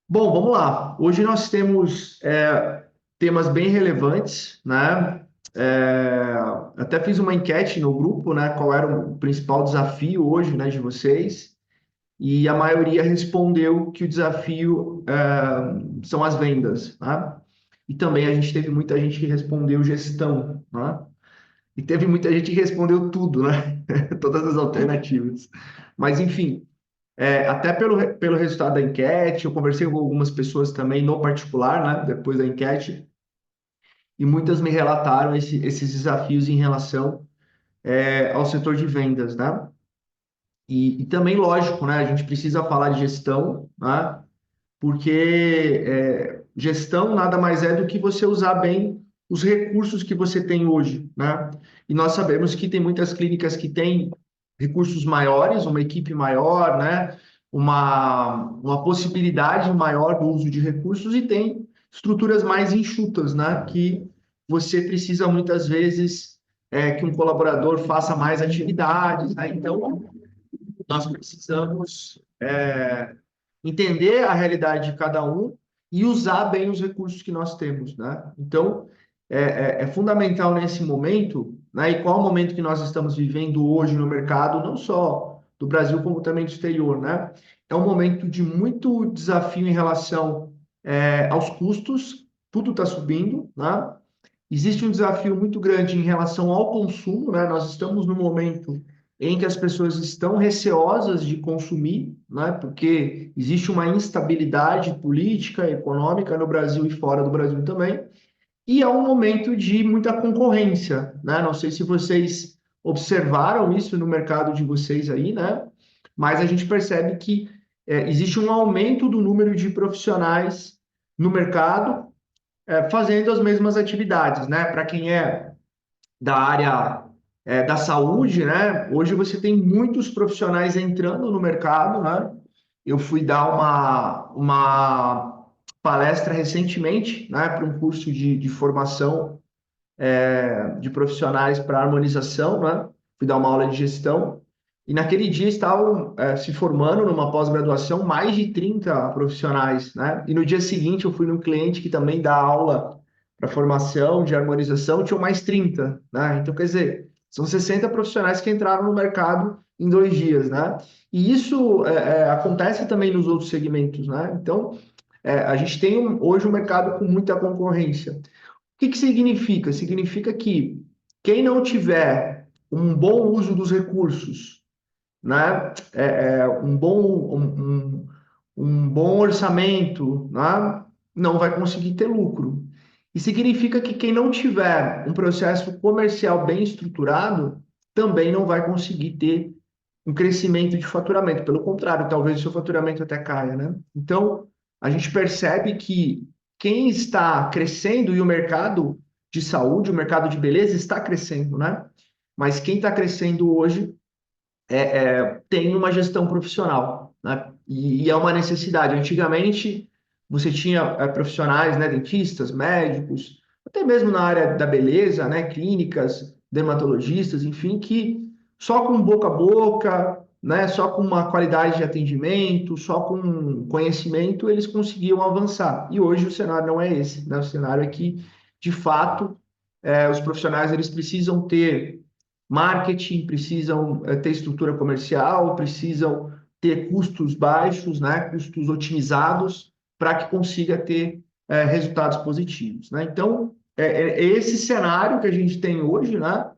Bom, vamos lá. Hoje nós temos temas bem relevantes, né? É, Até fiz uma enquete no grupo, né? Qual era o principal desafio hoje, né, de vocês? E a maioria respondeu que o desafio são as vendas, né? E também a gente teve muita gente que respondeu gestão, né? E teve muita gente que respondeu tudo, né? Todas as alternativas. Mas, enfim. Até pelo resultado da enquete, eu conversei com algumas pessoas também no particular, né, depois da enquete, e muitas me relataram esses desafios em relação ao setor de vendas, né? E também, lógico, né, a gente precisa falar de gestão, né? Porque gestão nada mais é do que você usar bem os recursos que você tem hoje, né? E nós sabemos que tem muitas clínicas que têm recursos maiores, uma equipe maior, né? Uma possibilidade maior do uso de recursos e tem estruturas mais enxutas, né? Que você precisa muitas vezes que um colaborador faça mais atividades, né? Então, nós precisamos entender a realidade de cada um e usar bem os recursos que nós temos, né? Então, é fundamental nesse momento, né? E qual o momento que nós estamos vivendo hoje no mercado, não só do Brasil, como também do exterior, né? É um momento de muito desafio em relação aos custos, tudo está subindo, né? Existe um desafio muito grande em relação ao consumo, né? Nós estamos no momento em que as pessoas estão receosas de consumir, né? Porque existe uma instabilidade política, econômica no Brasil e fora do Brasil também, e é um momento de muita concorrência, né? Não sei se vocês observaram isso no mercado de vocês aí, né? Mas a gente percebe que existe um aumento do número de profissionais no mercado fazendo as mesmas atividades, né? Para quem é da área da saúde, né? Hoje você tem muitos profissionais entrando no mercado, né? Eu fui dar uma palestra recentemente, né? Para um curso de formação de profissionais para harmonização, né? Fui dar uma aula de gestão. E naquele dia estavam se formando numa pós-graduação mais de 30 profissionais, né? E no dia seguinte eu fui num cliente que também dá aula para formação de harmonização, tinham mais 30, né? Então, quer dizer, são 60 profissionais que entraram no mercado em 2 dias, né? E isso acontece também nos outros segmentos, né? Então, a gente tem hoje um mercado com muita concorrência. O que que significa? Significa que quem não tiver um bom uso dos recursos, né? Um bom orçamento, né? Não vai conseguir ter lucro. E significa que quem não tiver um processo comercial bem estruturado também não vai conseguir ter um crescimento de faturamento. Pelo contrário, talvez o seu faturamento até caia, né? Então, a gente percebe que quem está crescendo e o mercado de saúde, o mercado de beleza está crescendo, né? Mas quem está crescendo hoje tem uma gestão profissional, né? E é uma necessidade. Antigamente, você tinha profissionais, né, dentistas, médicos, até mesmo na área da beleza, né, clínicas, dermatologistas, enfim, que só com boca a boca, né, só com uma qualidade de atendimento, só com conhecimento, eles conseguiam avançar. E hoje o cenário não é esse, né? O cenário é que, de fato, os profissionais eles precisam ter marketing, precisam ter estrutura comercial, precisam ter custos baixos, né, custos otimizados, para que consiga ter resultados positivos, né? Então, é esse cenário que a gente tem hoje, né?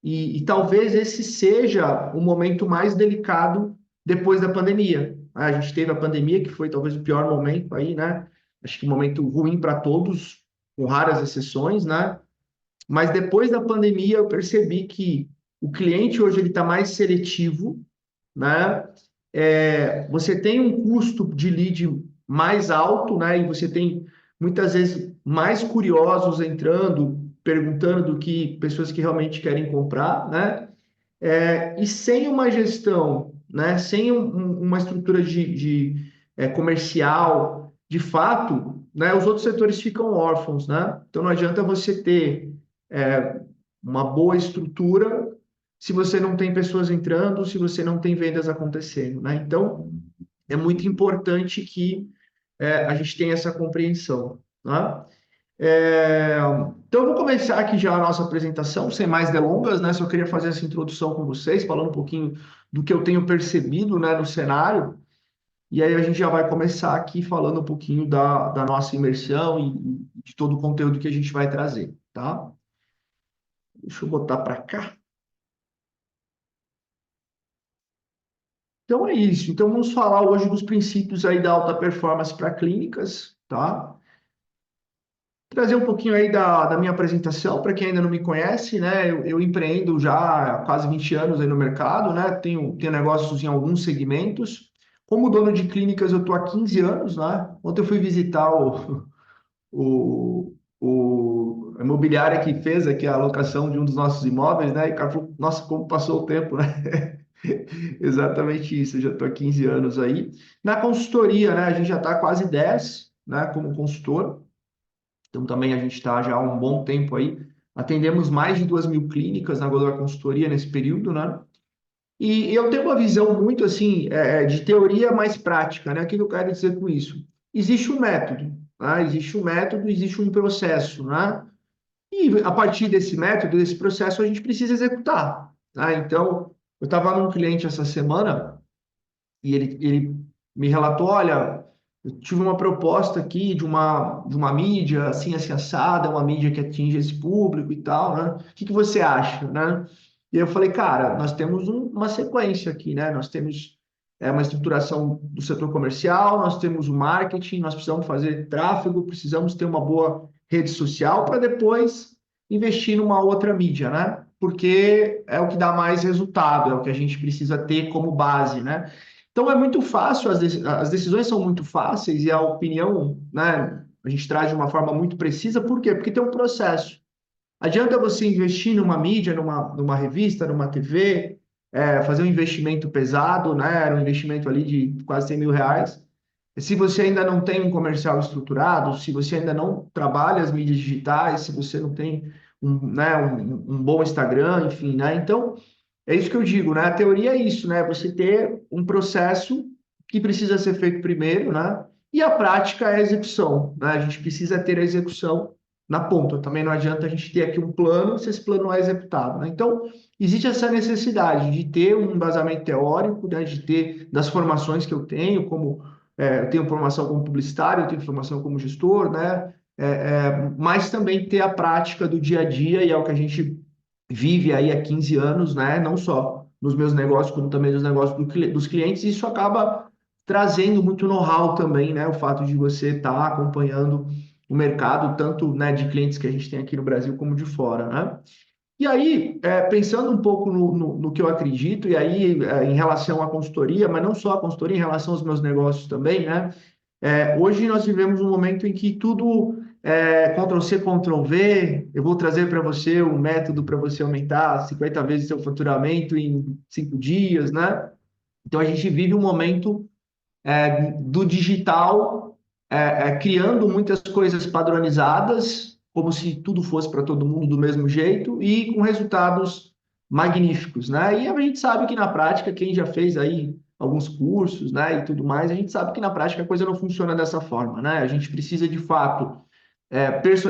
E talvez esse seja o momento mais delicado depois da pandemia. A gente teve a pandemia, que foi talvez o pior momento aí, né? Acho que um momento ruim para todos, com raras exceções, né? Mas depois da pandemia eu percebi que o cliente hoje ele está mais seletivo, né? Você tem um custo de lead mais alto, né? E você tem muitas vezes mais curiosos entrando, perguntando do que pessoas que realmente querem comprar, né? E sem uma gestão, né? Sem uma estrutura de comercial, de fato, né? Os outros setores ficam órfãos, né? Então não adianta você ter é, uma boa estrutura se você não tem pessoas entrando, se você não tem vendas acontecendo, né? Então, é muito importante que a gente tem essa compreensão, né? Então, eu vou começar aqui já a nossa apresentação, sem mais delongas, né? Só queria fazer essa introdução com vocês, falando um pouquinho do que eu tenho percebido, né, no cenário, e aí a gente já vai começar aqui falando um pouquinho da nossa imersão e de todo o conteúdo que a gente vai trazer, tá? Deixa eu botar para cá. Então é isso. Então vamos falar hoje dos princípios aí da alta performance para clínicas, tá? Trazer um pouquinho aí da minha apresentação, para quem ainda não me conhece, né? Eu empreendo já há quase 20 anos aí no mercado, né? Tenho negócios em alguns segmentos. Como dono de clínicas, eu estou há 15 anos, né? Ontem eu fui visitar a imobiliária que fez aqui a alocação de um dos nossos imóveis, né? E o cara falou, nossa, como passou o tempo, né? Exatamente isso, eu já estou há 15 anos aí. Na consultoria, né? A gente já está quase 10, né? Como consultor. Então, também a gente está já há um bom tempo aí. Atendemos mais de 2.000 clínicas na Godoy Consultoria nesse período, né? E eu tenho uma visão muito assim, de teoria mais prática, né? O que eu quero dizer com isso? Existe um método, né? Existe um método, existe um processo, né? E a partir desse método, desse processo, a gente precisa executar, né? Então, eu estava num cliente essa semana e ele me relatou, olha, eu tive uma proposta aqui de uma mídia assim, assim, assada, uma mídia que atinge esse público e tal, né? O que que você acha, né? E eu falei, cara, nós temos uma sequência aqui, né? Nós temos uma estruturação do setor comercial, nós temos o marketing, nós precisamos fazer tráfego, precisamos ter uma boa rede social para depois investir numa outra mídia, né? Porque é o que dá mais resultado, é o que a gente precisa ter como base, né? Então é muito fácil, as decisões são muito fáceis e a opinião, né, a gente traz de uma forma muito precisa, por quê? Porque tem um processo. Adianta você investir numa mídia, numa revista, numa TV, fazer um investimento pesado, né, era um investimento ali de quase 100 mil reais. Se você ainda não tem um comercial estruturado, se você ainda não trabalha as mídias digitais, se você não tem um bom Instagram, enfim, né? Então, é isso que eu digo, né? A teoria é isso, né? Você ter um processo que precisa ser feito primeiro, né? E a prática é a execução, né? A gente precisa ter a execução na ponta. Também não adianta a gente ter aqui um plano se esse plano não é executado, né? Então, existe essa necessidade de ter um embasamento teórico, né? De ter das formações que eu tenho, como eu tenho formação como publicitário, eu tenho formação como gestor, né? Mas também ter a prática do dia a dia, e é o que a gente vive aí há 15 anos, né? Não só nos meus negócios, como também nos negócios dos clientes, e isso acaba trazendo muito know-how também, né? O fato de você estar acompanhando o mercado, tanto, né, de clientes que a gente tem aqui no Brasil como de fora, né? E aí, pensando um pouco no que eu acredito, e aí em relação à consultoria, mas não só a consultoria, em relação aos meus negócios também, né? Hoje nós vivemos um momento em que tudo Ctrl+C, Ctrl+V. Eu vou trazer para você um método para você aumentar 50 vezes seu faturamento em 5 dias, né? Então a gente vive um momento do digital, criando muitas coisas padronizadas, como se tudo fosse para todo mundo do mesmo jeito e com resultados magníficos, né? E a gente sabe que na prática, quem já fez aí alguns cursos, né, e tudo mais, a gente sabe que na prática a coisa não funciona dessa forma, né? A gente precisa de fato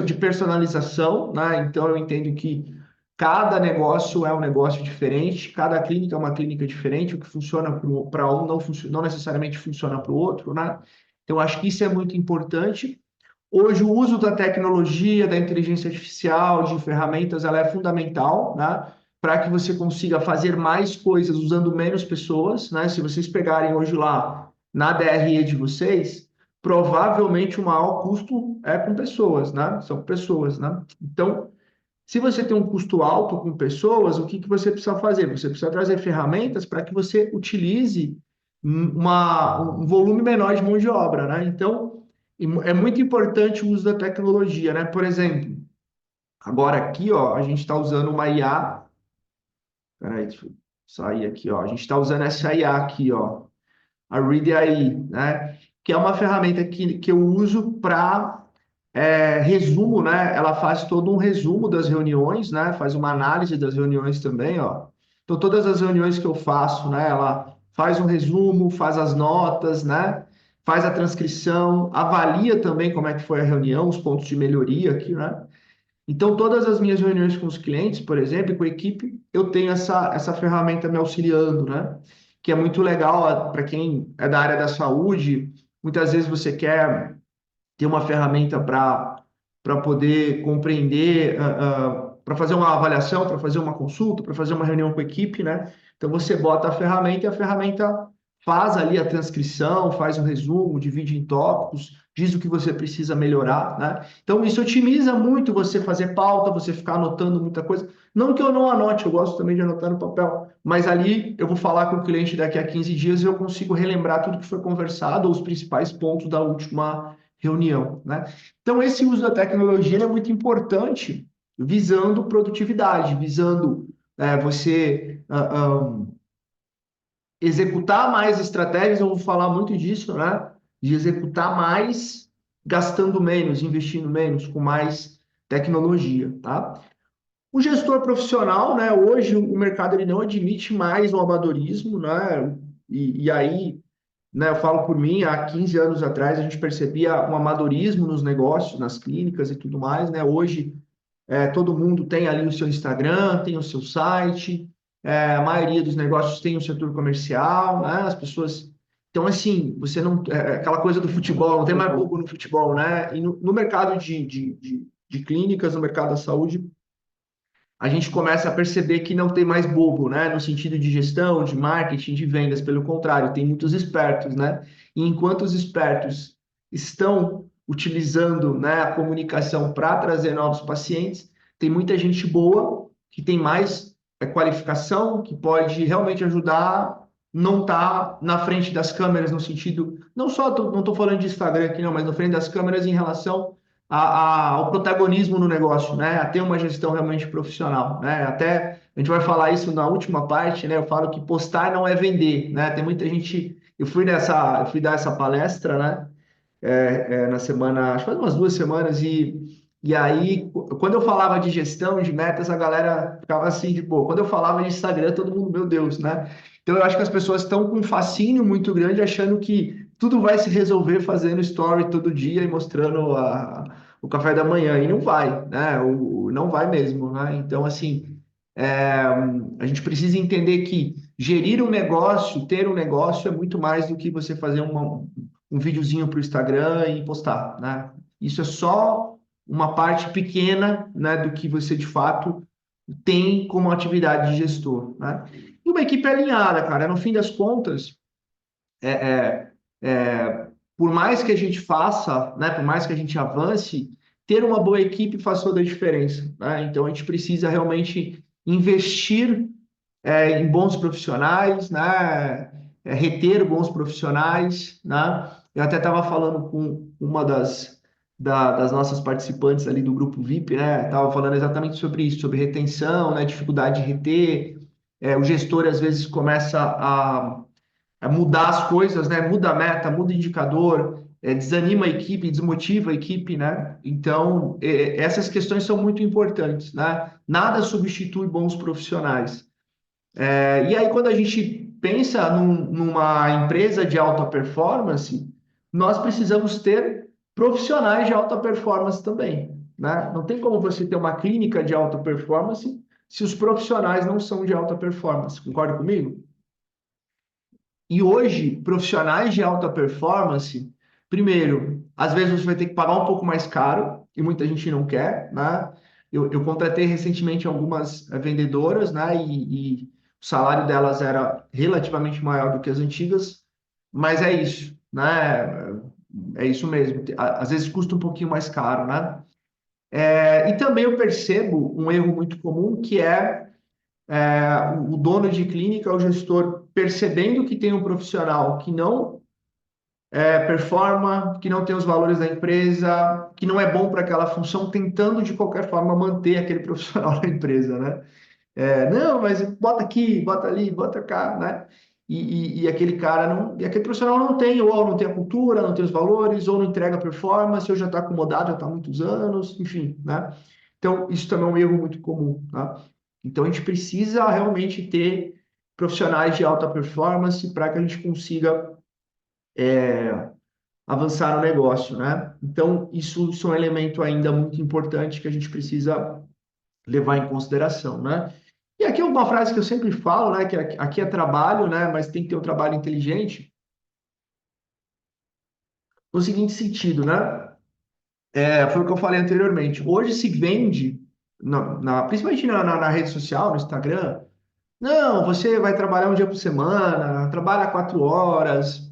de personalização, né? Então eu entendo que cada negócio é um negócio diferente, cada clínica é uma clínica diferente, o que funciona para um não necessariamente funciona para o outro, né? Então, acho que isso é muito importante. Hoje, o uso da tecnologia, da inteligência artificial, de ferramentas, ela é fundamental, né? Para que você consiga fazer mais coisas usando menos pessoas, né? Se vocês pegarem hoje lá na DRE de vocês, provavelmente o maior custo é com pessoas, né? São pessoas, né? Então, se você tem um custo alto com pessoas, o que que você precisa fazer? Você precisa trazer ferramentas para que você utilize um volume menor de mão de obra, né? Então, é muito importante o uso da tecnologia, né? Por exemplo, agora aqui, ó, a gente está usando uma IA. Peraí, deixa eu sair aqui, ó. A gente está usando essa IA aqui, ó, a Read AI, né? Que é uma ferramenta que eu uso para resumo, né? Ela faz todo um resumo das reuniões, né? Faz uma análise das reuniões também, ó. Então, todas as reuniões que eu faço, né? Ela faz um resumo, faz as notas, né? faz a transcrição, avalia também como é que foi a reunião, os pontos de melhoria aqui, né? Então, todas as minhas reuniões com os clientes, por exemplo, com a equipe, eu tenho essa ferramenta me auxiliando, né? Que é muito legal para quem é da área da saúde. Muitas vezes você quer ter uma ferramenta para poder compreender, para fazer uma avaliação, para fazer uma consulta, para fazer uma reunião com a equipe, né? Então você bota a ferramenta e a ferramenta faz ali a transcrição, faz um resumo, divide em tópicos, diz o que você precisa melhorar, né? Então isso otimiza muito você fazer pauta, você ficar anotando muita coisa. Não que eu não anote, eu gosto também de anotar no papel, mas ali eu vou falar com o cliente daqui a 15 dias e eu consigo relembrar tudo que foi conversado, ou os principais pontos da última reunião, né? Então, esse uso da tecnologia é muito importante, visando produtividade, visando você executar mais estratégias, eu vou falar muito disso, né? De executar mais, gastando menos, investindo menos, com mais tecnologia, tá? O gestor profissional, né? Hoje o mercado ele não admite mais o amadorismo, né? E aí, né, eu falo por mim, há 15 anos atrás a gente percebia um amadorismo nos negócios, nas clínicas e tudo mais, né? Hoje todo mundo tem ali o seu Instagram, tem o seu site, a maioria dos negócios tem o setor comercial, né? As pessoas. Então, assim, você não. Aquela coisa do futebol, não tem mais bobo no futebol, né? E no mercado de clínicas, no mercado da saúde, a gente começa a perceber que não tem mais bobo, né? No sentido de gestão, de marketing, de vendas. Pelo contrário, tem muitos espertos, né? E enquanto os espertos estão utilizando, né, a comunicação para trazer novos pacientes, tem muita gente boa que tem mais qualificação, que pode realmente ajudar, não tá na frente das câmeras no sentido, não só, não estou falando de Instagram aqui não, mas na frente das câmeras em relação ao protagonismo no negócio, né? A ter uma gestão realmente profissional, né? Até a gente vai falar isso na última parte, né? Eu falo que postar não é vender, né? Tem muita gente. Eu fui dar essa palestra, né? Na semana, acho que faz umas 2 semanas, e aí, quando eu falava de gestão, de metas, a galera ficava assim, de boa. Quando eu falava de Instagram, todo mundo, meu Deus, né? Então, eu acho que as pessoas estão com um fascínio muito grande, achando que tudo vai se resolver fazendo story todo dia e mostrando o café da manhã, e não vai, né? Não vai mesmo, né? Então, assim, a gente precisa entender que gerir um negócio, ter um negócio, é muito mais do que você fazer um videozinho para o Instagram e postar, né? Isso é só uma parte pequena, né, do que você de fato tem como atividade de gestor, né? E uma equipe alinhada, cara, no fim das contas, é, é, por mais que a gente faça, né, por mais que a gente avance, ter uma boa equipe faz toda a diferença, né? Então a gente precisa realmente investir em bons profissionais, né? Reter bons profissionais, né? Eu até estava falando com uma das nossas participantes ali do grupo VIP, né? Estava falando exatamente sobre isso, sobre retenção, né? Dificuldade de reter. O gestor às vezes começa a mudar as coisas, né? Muda a meta, muda o indicador, desanima a equipe, desmotiva a equipe, né? Então, essas questões são muito importantes, né? Nada substitui bons profissionais. E aí, quando a gente pensa numa empresa de alta performance, nós precisamos ter profissionais de alta performance também, né? Não tem como você ter uma clínica de alta performance se os profissionais não são de alta performance. Concorda comigo? E hoje, profissionais de alta performance, primeiro, às vezes você vai ter que pagar um pouco mais caro, e muita gente não quer, né? Eu contratei recentemente algumas vendedoras, né? E o salário delas era relativamente maior do que as antigas, mas é isso, né? É isso mesmo. Às vezes custa um pouquinho mais caro, né? E também eu percebo um erro muito comum que é o dono de clínica, o gestor, percebendo que tem um profissional que não performa, que não tem os valores da empresa, que não é bom para aquela função, tentando de qualquer forma manter aquele profissional na empresa, né? Não, mas bota aqui, bota ali, bota cá, né? E aquele cara não, e aquele profissional não tem, ou não tem a cultura, não tem os valores, ou não entrega performance, ou já está acomodado, já está há muitos anos, enfim, né? Então, isso também é um erro muito comum, tá? Então, a gente precisa realmente ter profissionais de alta performance para que a gente consiga avançar no negócio, né? Então, isso é um elemento ainda muito importante que a gente precisa levar em consideração, né? E aqui é uma frase que eu sempre falo, né? Que aqui é trabalho, né? Mas tem que ter um trabalho inteligente, no seguinte sentido, né? Foi o que eu falei anteriormente. Hoje se vende, principalmente na rede social, no Instagram, não, você vai trabalhar um dia por semana, trabalha 4 horas,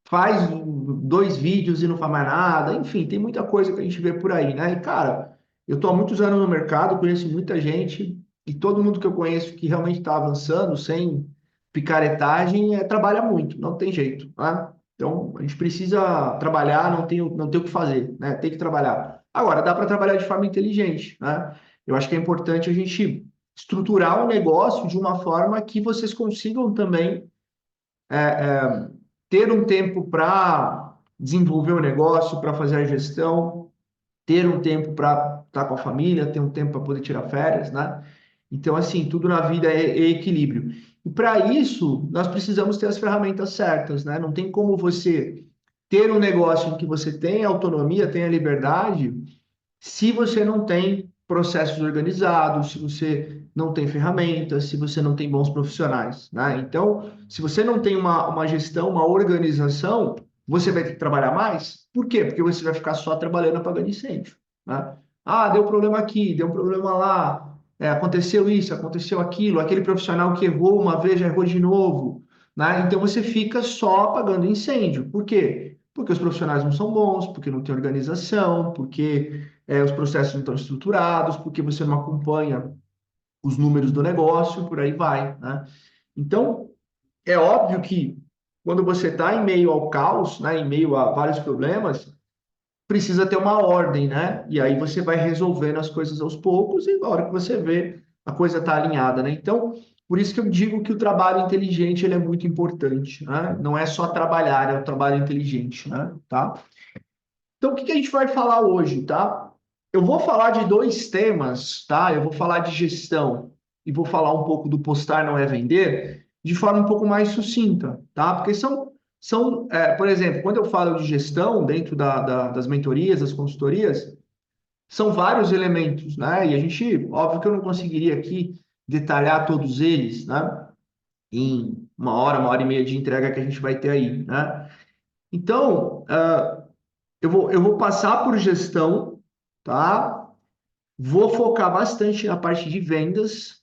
faz 2 vídeos e não faz mais nada. Enfim, tem muita coisa que a gente vê por aí, né? E, cara, eu estou há muitos anos no mercado, conheço muita gente, e todo mundo que eu conheço que realmente está avançando, sem picaretagem, trabalha muito, não tem jeito, tá? Então, a gente precisa trabalhar, não tem o que fazer, né? Tem que trabalhar. Agora, dá para trabalhar de forma inteligente, né? Eu acho que é importante a gente estruturar o negócio de uma forma que vocês consigam também ter um tempo para desenvolver o negócio, para fazer a gestão, ter um tempo para estar com a família, ter um tempo para poder tirar férias, né? Então, assim, tudo na vida é equilíbrio. E para isso, nós precisamos ter as ferramentas certas, né? Não tem como você ter um negócio em que você tenha autonomia, tenha liberdade, se você não tem processos organizados, se você não tem ferramentas, se você não tem bons profissionais, né? Então, se você não tem uma gestão, uma organização, você vai ter que trabalhar mais. Por quê? Porque você vai ficar só trabalhando apagando incêndio, né? Ah, deu problema aqui, deu um problema lá, aconteceu isso, aconteceu aquilo, aquele profissional que errou uma vez já errou de novo, né? Então você fica só apagando incêndio. Por quê? Porque os profissionais não são bons, porque não tem organização, porque os processos não estão estruturados, porque você não acompanha os números do negócio, por aí vai, né? Então, é óbvio que quando você está em meio ao caos, né, em meio a vários problemas, precisa ter uma ordem, né? E aí você vai resolvendo as coisas aos poucos e na hora que você vê, a coisa está alinhada, né? Então, por isso que eu digo que o trabalho inteligente ele é muito importante, né? Não é só trabalhar, é o trabalho inteligente, né? Tá? Então, o que que a gente vai falar hoje, tá? Eu vou falar de dois temas, tá? Eu vou falar de gestão e vou falar um pouco do postar não é vender de forma um pouco mais sucinta, tá? Porque por exemplo, quando eu falo de gestão dentro das mentorias, das consultorias, são vários elementos, né? E a gente, óbvio que eu não conseguiria aqui detalhar todos eles, né? Em 1 hora e meia de entrega que a gente vai ter aí, né? Então, eu vou passar por gestão, tá? Vou focar bastante na parte de vendas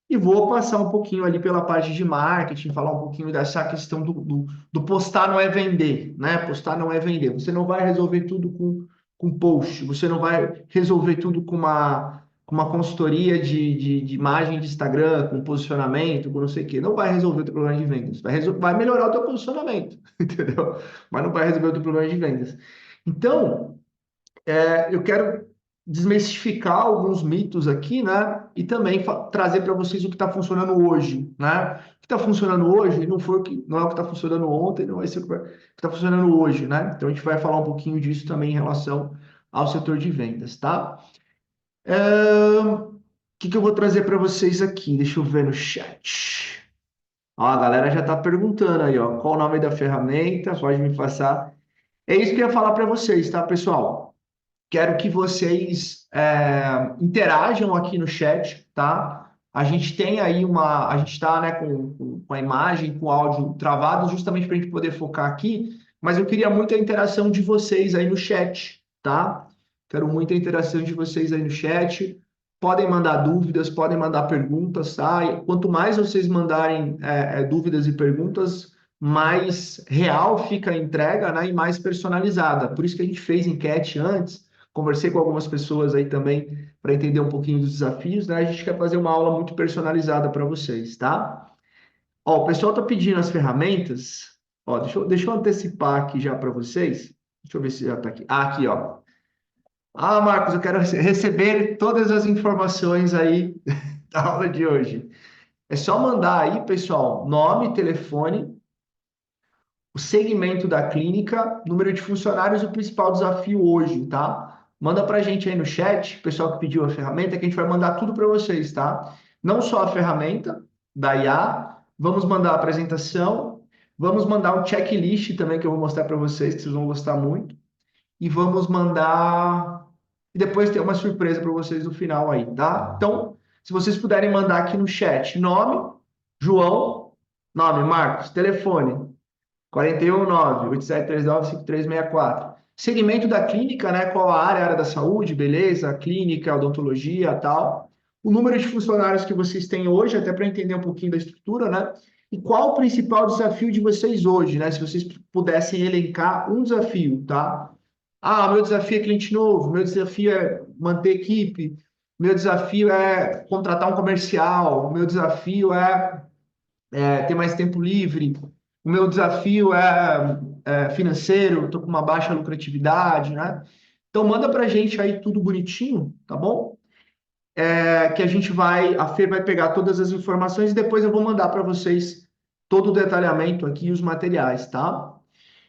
e vou passar um pouquinho ali pela parte de marketing, falar um pouquinho dessa questão do postar não é vender, né? Postar não é vender. Você não vai resolver tudo com post, você não vai resolver tudo com uma consultoria de imagem de Instagram, com posicionamento, com não sei o quê. Não vai resolver o teu problema de vendas. Vai melhorar o teu posicionamento, entendeu? Mas não vai resolver o teu problema de vendas. Então, eu quero desmistificar alguns mitos aqui, né? E também trazer para vocês o que está funcionando hoje, né? O que está funcionando hoje não é o que está funcionando ontem, não vai ser o que está funcionando hoje, né? Então a gente vai falar um pouquinho disso também em relação ao setor de vendas, tá? O que eu vou trazer para vocês aqui? Deixa eu ver no chat. Ó, a galera já está perguntando aí, ó, qual o nome da ferramenta? Pode me passar. É isso que eu ia falar para vocês, tá, pessoal? Quero que vocês interajam aqui no chat, tá? A gente está, né, com a imagem, com o áudio travado, justamente para a gente poder focar aqui, mas eu queria muito a interação de vocês aí no chat, tá? Quero muita interação de vocês aí no chat. Podem mandar dúvidas, podem mandar perguntas, tá? E quanto mais vocês mandarem dúvidas e perguntas, mais real fica a entrega, né? E mais personalizada. Por isso que a gente fez enquete antes. Conversei com algumas pessoas aí também para entender um pouquinho dos desafios, né? A gente quer fazer uma aula muito personalizada para vocês, tá? Ó, o pessoal tá pedindo as ferramentas. Ó, deixa eu antecipar aqui já para vocês. Deixa eu ver se já tá aqui. Ah, aqui, ó. Ah, Marcos, eu quero receber todas as informações aí da aula de hoje. É só mandar aí, pessoal, nome, telefone, o segmento da clínica, número de funcionários, o principal desafio hoje, tá? Manda pra gente aí no chat, o pessoal que pediu a ferramenta, que a gente vai mandar tudo para vocês, tá? Não só a ferramenta da IA, vamos mandar a apresentação, Vamos mandar um checklist também que eu vou mostrar para vocês, que vocês vão gostar muito. E vamos mandar. E depois tem uma surpresa para vocês no final aí, tá? Então, se vocês puderem mandar aqui no chat nome, João, nome, Marcos, telefone, 419-8739-5364. Segmento da clínica, né? Qual a área da saúde, beleza, clínica, odontologia, tal. O número de funcionários que vocês têm hoje, até para entender um pouquinho da estrutura, né? E qual o principal desafio de vocês hoje, né? Se vocês pudessem elencar um desafio, tá? Ah, meu desafio é cliente novo, meu desafio é manter equipe, meu desafio é contratar um comercial, meu desafio é ter mais tempo livre, o meu desafio é financeiro, estou com uma baixa lucratividade, né? Então manda para a gente aí tudo bonitinho, tá bom? Que a gente a Fer vai pegar todas as informações e depois eu vou mandar para vocês todo o detalhamento aqui e os materiais, tá?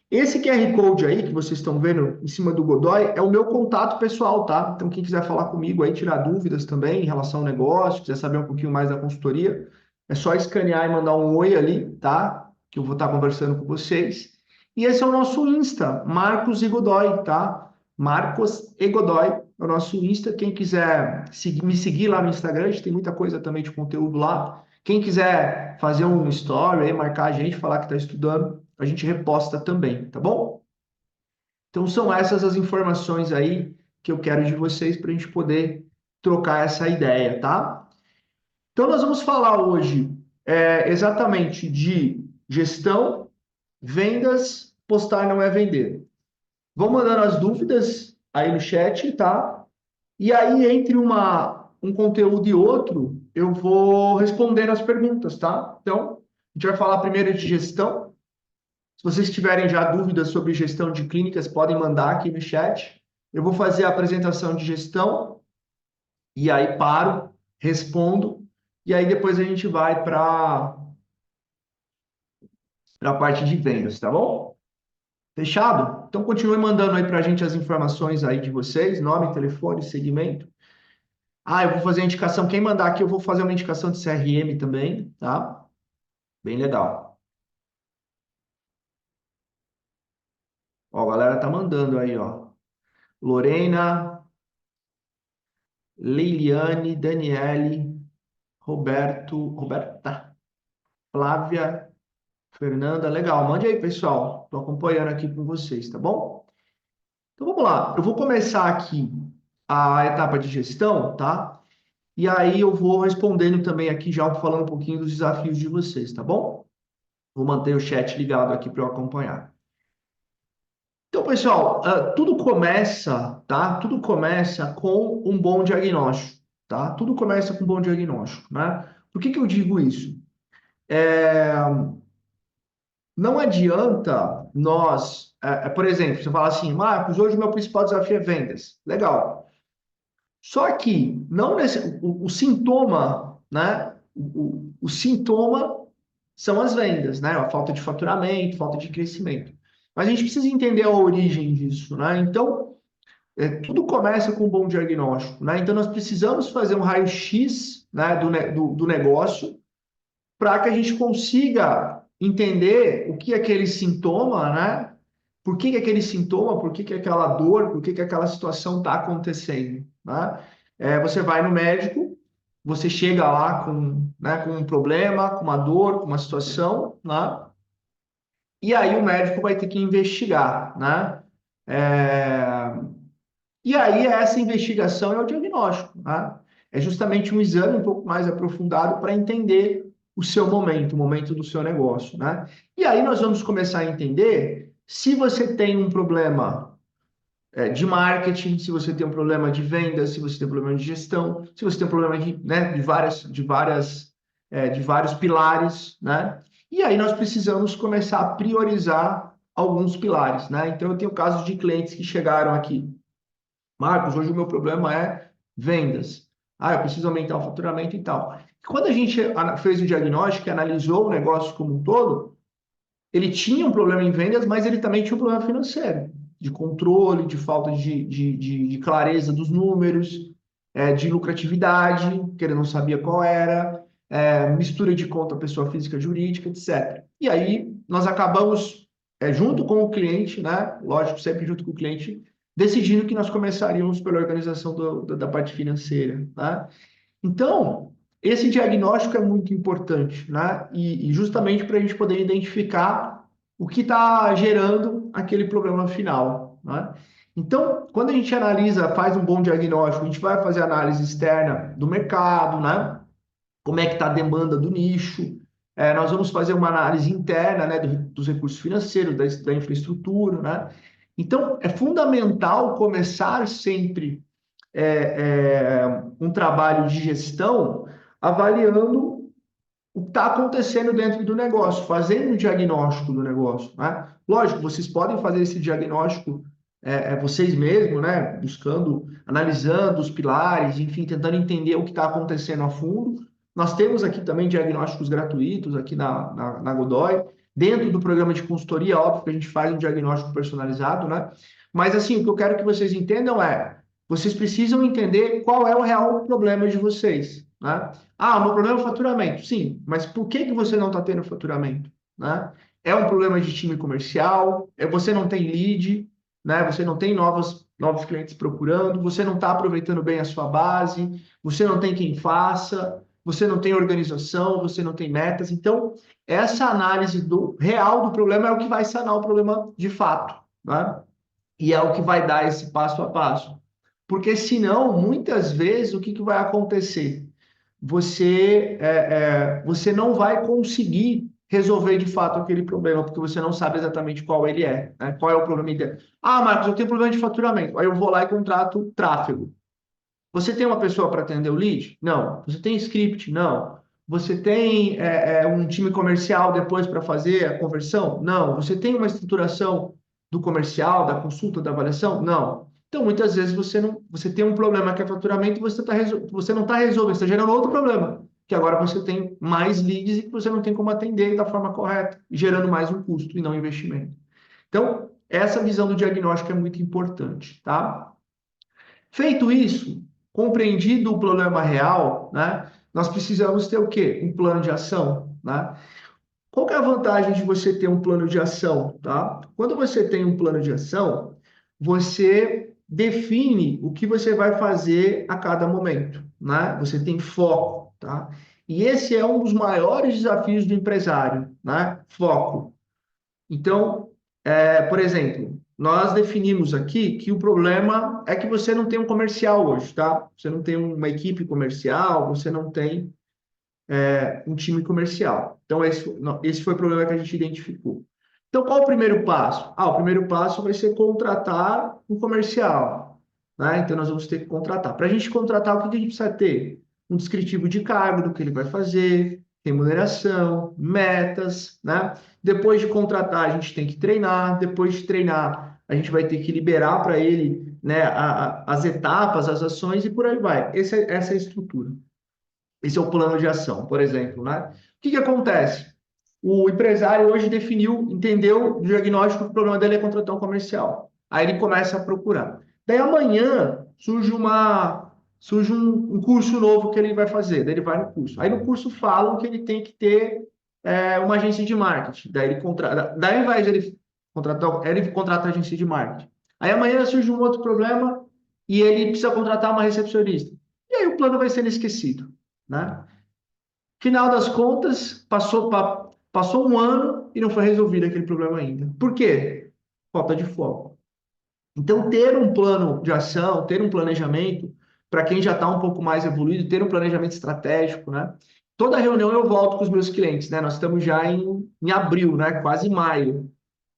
Esse QR Code aí que vocês estão vendo em cima do Godoy é o meu contato pessoal, tá? Então, quem quiser falar comigo aí, tirar dúvidas também em relação ao negócio, quiser saber um pouquinho mais da consultoria, é só escanear e mandar um oi ali, tá? Que eu vou estar conversando com vocês. E esse é o nosso Insta, Marcos e Godoy, tá? Marcos e Godoy é o nosso Insta. Quem quiser me seguir lá no Instagram, a gente tem muita coisa também de conteúdo lá. Quem quiser fazer um story aí, marcar a gente, falar que está estudando, a gente reposta também, tá bom? Então são essas as informações aí que eu quero de vocês para a gente poder trocar essa ideia, tá? Então nós vamos falar hoje exatamente de gestão, vendas, postar não é vender. Vão mandando as dúvidas aí no chat, tá? E aí, entre um conteúdo e outro, eu vou respondendo as perguntas, tá? Então, a gente vai falar primeiro de gestão. Se vocês tiverem já dúvidas sobre gestão de clínicas, podem mandar aqui no chat. Eu vou fazer a apresentação de gestão e aí paro, respondo, e aí depois a gente vai para a parte de vendas, tá bom? Fechado? Então continue mandando aí para a gente as informações aí de vocês, nome, telefone, segmento. Ah, eu vou fazer a indicação. Quem mandar aqui, eu vou fazer uma indicação de CRM também, tá? Bem legal. Ó, a galera tá mandando aí, ó. Lorena, Leiliane, Daniele, Roberta, Flávia, Fernanda. Legal, mande aí, pessoal. Tô acompanhando aqui com vocês, tá bom? Então vamos lá. Eu vou começar aqui a etapa de gestão, tá? E aí eu vou respondendo também aqui, já falando um pouquinho dos desafios de vocês, tá bom? Vou manter o chat ligado aqui para eu acompanhar. Então, pessoal, tudo começa, tá? Tudo começa com um bom diagnóstico, tá? Tudo começa com um bom diagnóstico, né? Por que que eu digo isso? Não adianta nós, por exemplo, você fala assim, Marcos, hoje o meu principal desafio é vendas. Legal. Só que não o sintoma, né? O sintoma são as vendas, né? A falta de faturamento, falta de crescimento. Mas a gente precisa entender a origem disso, né? Então, tudo começa com um bom diagnóstico, né? Então, nós precisamos fazer um raio-x, né, do negócio para que a gente consiga entender o que é aquele sintoma, né? Por que que aquele sintoma, por que que aquela dor, por que que aquela situação está acontecendo, né? Você vai no médico, você chega lá com um problema, com uma dor, com uma situação, né? E aí o médico vai ter que investigar, né? É, E aí essa investigação é o diagnóstico, né? É justamente um exame um pouco mais aprofundado para entender o seu momento, o momento do seu negócio, né? E aí nós vamos começar a entender se você tem um problema de marketing, se você tem um problema de venda, se você tem um problema de gestão, se você tem um problema né, de vários pilares, né? E aí nós precisamos começar a priorizar alguns pilares, né? Então eu tenho casos de clientes que chegaram aqui, Marcos, hoje o meu problema é vendas. Ah, eu preciso aumentar o faturamento e tal. Quando a gente fez o diagnóstico e analisou o negócio como um todo, ele tinha um problema em vendas, mas ele também tinha um problema financeiro, de controle, de falta de clareza dos números, de lucratividade, que ele não sabia qual era, mistura de conta pessoa física jurídica, etc. E aí nós acabamos, junto com o cliente, né? Lógico, sempre junto com o cliente, decidindo que nós começaríamos pela organização da parte financeira, tá? Então, esse diagnóstico é muito importante, né? E justamente para a gente poder identificar o que está gerando aquele problema final, né? Então, quando a gente analisa, faz um bom diagnóstico, a gente vai fazer análise externa do mercado, né? Como é que está a demanda do nicho. Nós vamos fazer uma análise interna, né, dos recursos financeiros, da infraestrutura, né? Então, é fundamental começar sempre um trabalho de gestão avaliando o que está acontecendo dentro do negócio, fazendo um diagnóstico do negócio, né? Lógico, vocês podem fazer esse diagnóstico vocês mesmos, né? Buscando, analisando os pilares, enfim, tentando entender o que está acontecendo a fundo. Nós temos aqui também diagnósticos gratuitos aqui na Godoy. Dentro do programa de consultoria, óbvio que a gente faz um diagnóstico personalizado, né? Mas assim, o que eu quero que vocês entendam vocês precisam entender qual é o real problema de vocês, né? Ah, o meu problema é o faturamento. Sim, mas por que que você não está tendo faturamento, né? É um problema de time comercial, você não tem lead, né? Você não tem novos clientes procurando, você não está aproveitando bem a sua base, você não tem quem faça, você não tem organização, você não tem metas. Então, essa análise do real do problema é o que vai sanar o problema de fato, né? E é o que vai dar esse passo a passo. Porque senão, muitas vezes, o que que vai acontecer? Você não vai conseguir resolver de fato aquele problema, porque você não sabe exatamente qual ele é, né? Qual é o problema dele. Ah, Marcos, eu tenho problema de faturamento. Aí eu vou lá e contrato tráfego. Você tem uma pessoa para atender o lead? Não. Você tem script? Não. Você tem um time comercial depois para fazer a conversão? Não. Você tem uma estruturação do comercial, da consulta, da avaliação? Não. Então, muitas vezes você tem um problema que é faturamento e você não está resolvendo, você está gerando outro problema, que agora você tem mais leads e que você não tem como atender da forma correta, gerando mais um custo e não investimento. Então, essa visão do diagnóstico é muito importante, tá? Feito isso, compreendido o problema real, né, nós precisamos ter o quê? Um plano de ação, né? Qual que é a vantagem de você ter um plano de ação, tá? Quando você tem um plano de ação, você define o que você vai fazer a cada momento, né? Você tem foco, tá? E esse é um dos maiores desafios do empresário, né? Foco. Então, por exemplo, nós definimos aqui que o problema é que você não tem um comercial hoje, tá? Você não tem uma equipe comercial, você não tem um time comercial. Então, esse foi o problema que a gente identificou. Então, qual o primeiro passo? O primeiro passo vai ser contratar um comercial, né? Então, nós vamos ter que contratar. Para a gente contratar, o que a gente precisa ter? Um descritivo de cargo do que ele vai fazer, remuneração, metas, né? Depois de contratar, a gente tem que treinar. Depois de treinar, a gente vai ter que liberar para ele, né, as etapas, as ações e por aí vai. Essa é a estrutura. Esse é o plano de ação, por exemplo, né? O que que acontece? O empresário hoje definiu, entendeu o diagnóstico que o problema dele é contratar um comercial. Aí ele começa a procurar. Daí amanhã surge um curso novo que ele vai fazer. Daí ele vai no curso. Aí no curso falam que ele tem que ter uma agência de marketing. Daí ele contrata. Daí ao invés de ele contrata a agência de marketing. Aí amanhã surge um outro problema e ele precisa contratar uma recepcionista. E aí o plano vai sendo esquecido, né? Final das contas, passou um ano e não foi resolvido aquele problema ainda. Por quê? Falta de foco. Então, ter um plano de ação, ter um planejamento, para quem já está um pouco mais evoluído, ter um planejamento estratégico, né? Toda reunião eu volto com os meus clientes, né? Nós estamos já em abril, né? Quase maio.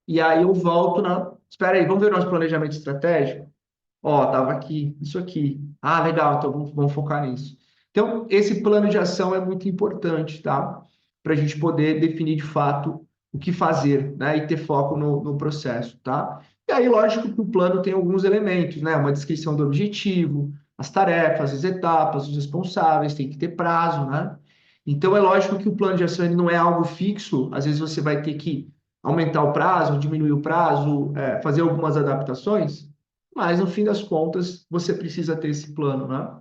E aí eu volto Espera aí, vamos ver o nosso planejamento estratégico? Ó, tava aqui, isso aqui. Ah, legal, então vamos focar nisso. Então, esse plano de ação é muito importante, tá? Para a gente poder definir de fato o que fazer, né? E ter foco no processo, tá? E aí, lógico que o plano tem alguns elementos, né? Uma descrição do objetivo, as tarefas, as etapas, os responsáveis, tem que ter prazo, né? Então, é lógico que o plano de ação ele não é algo fixo, às vezes você vai ter que aumentar o prazo, diminuir o prazo, fazer algumas adaptações, mas no fim das contas você precisa ter esse plano, né?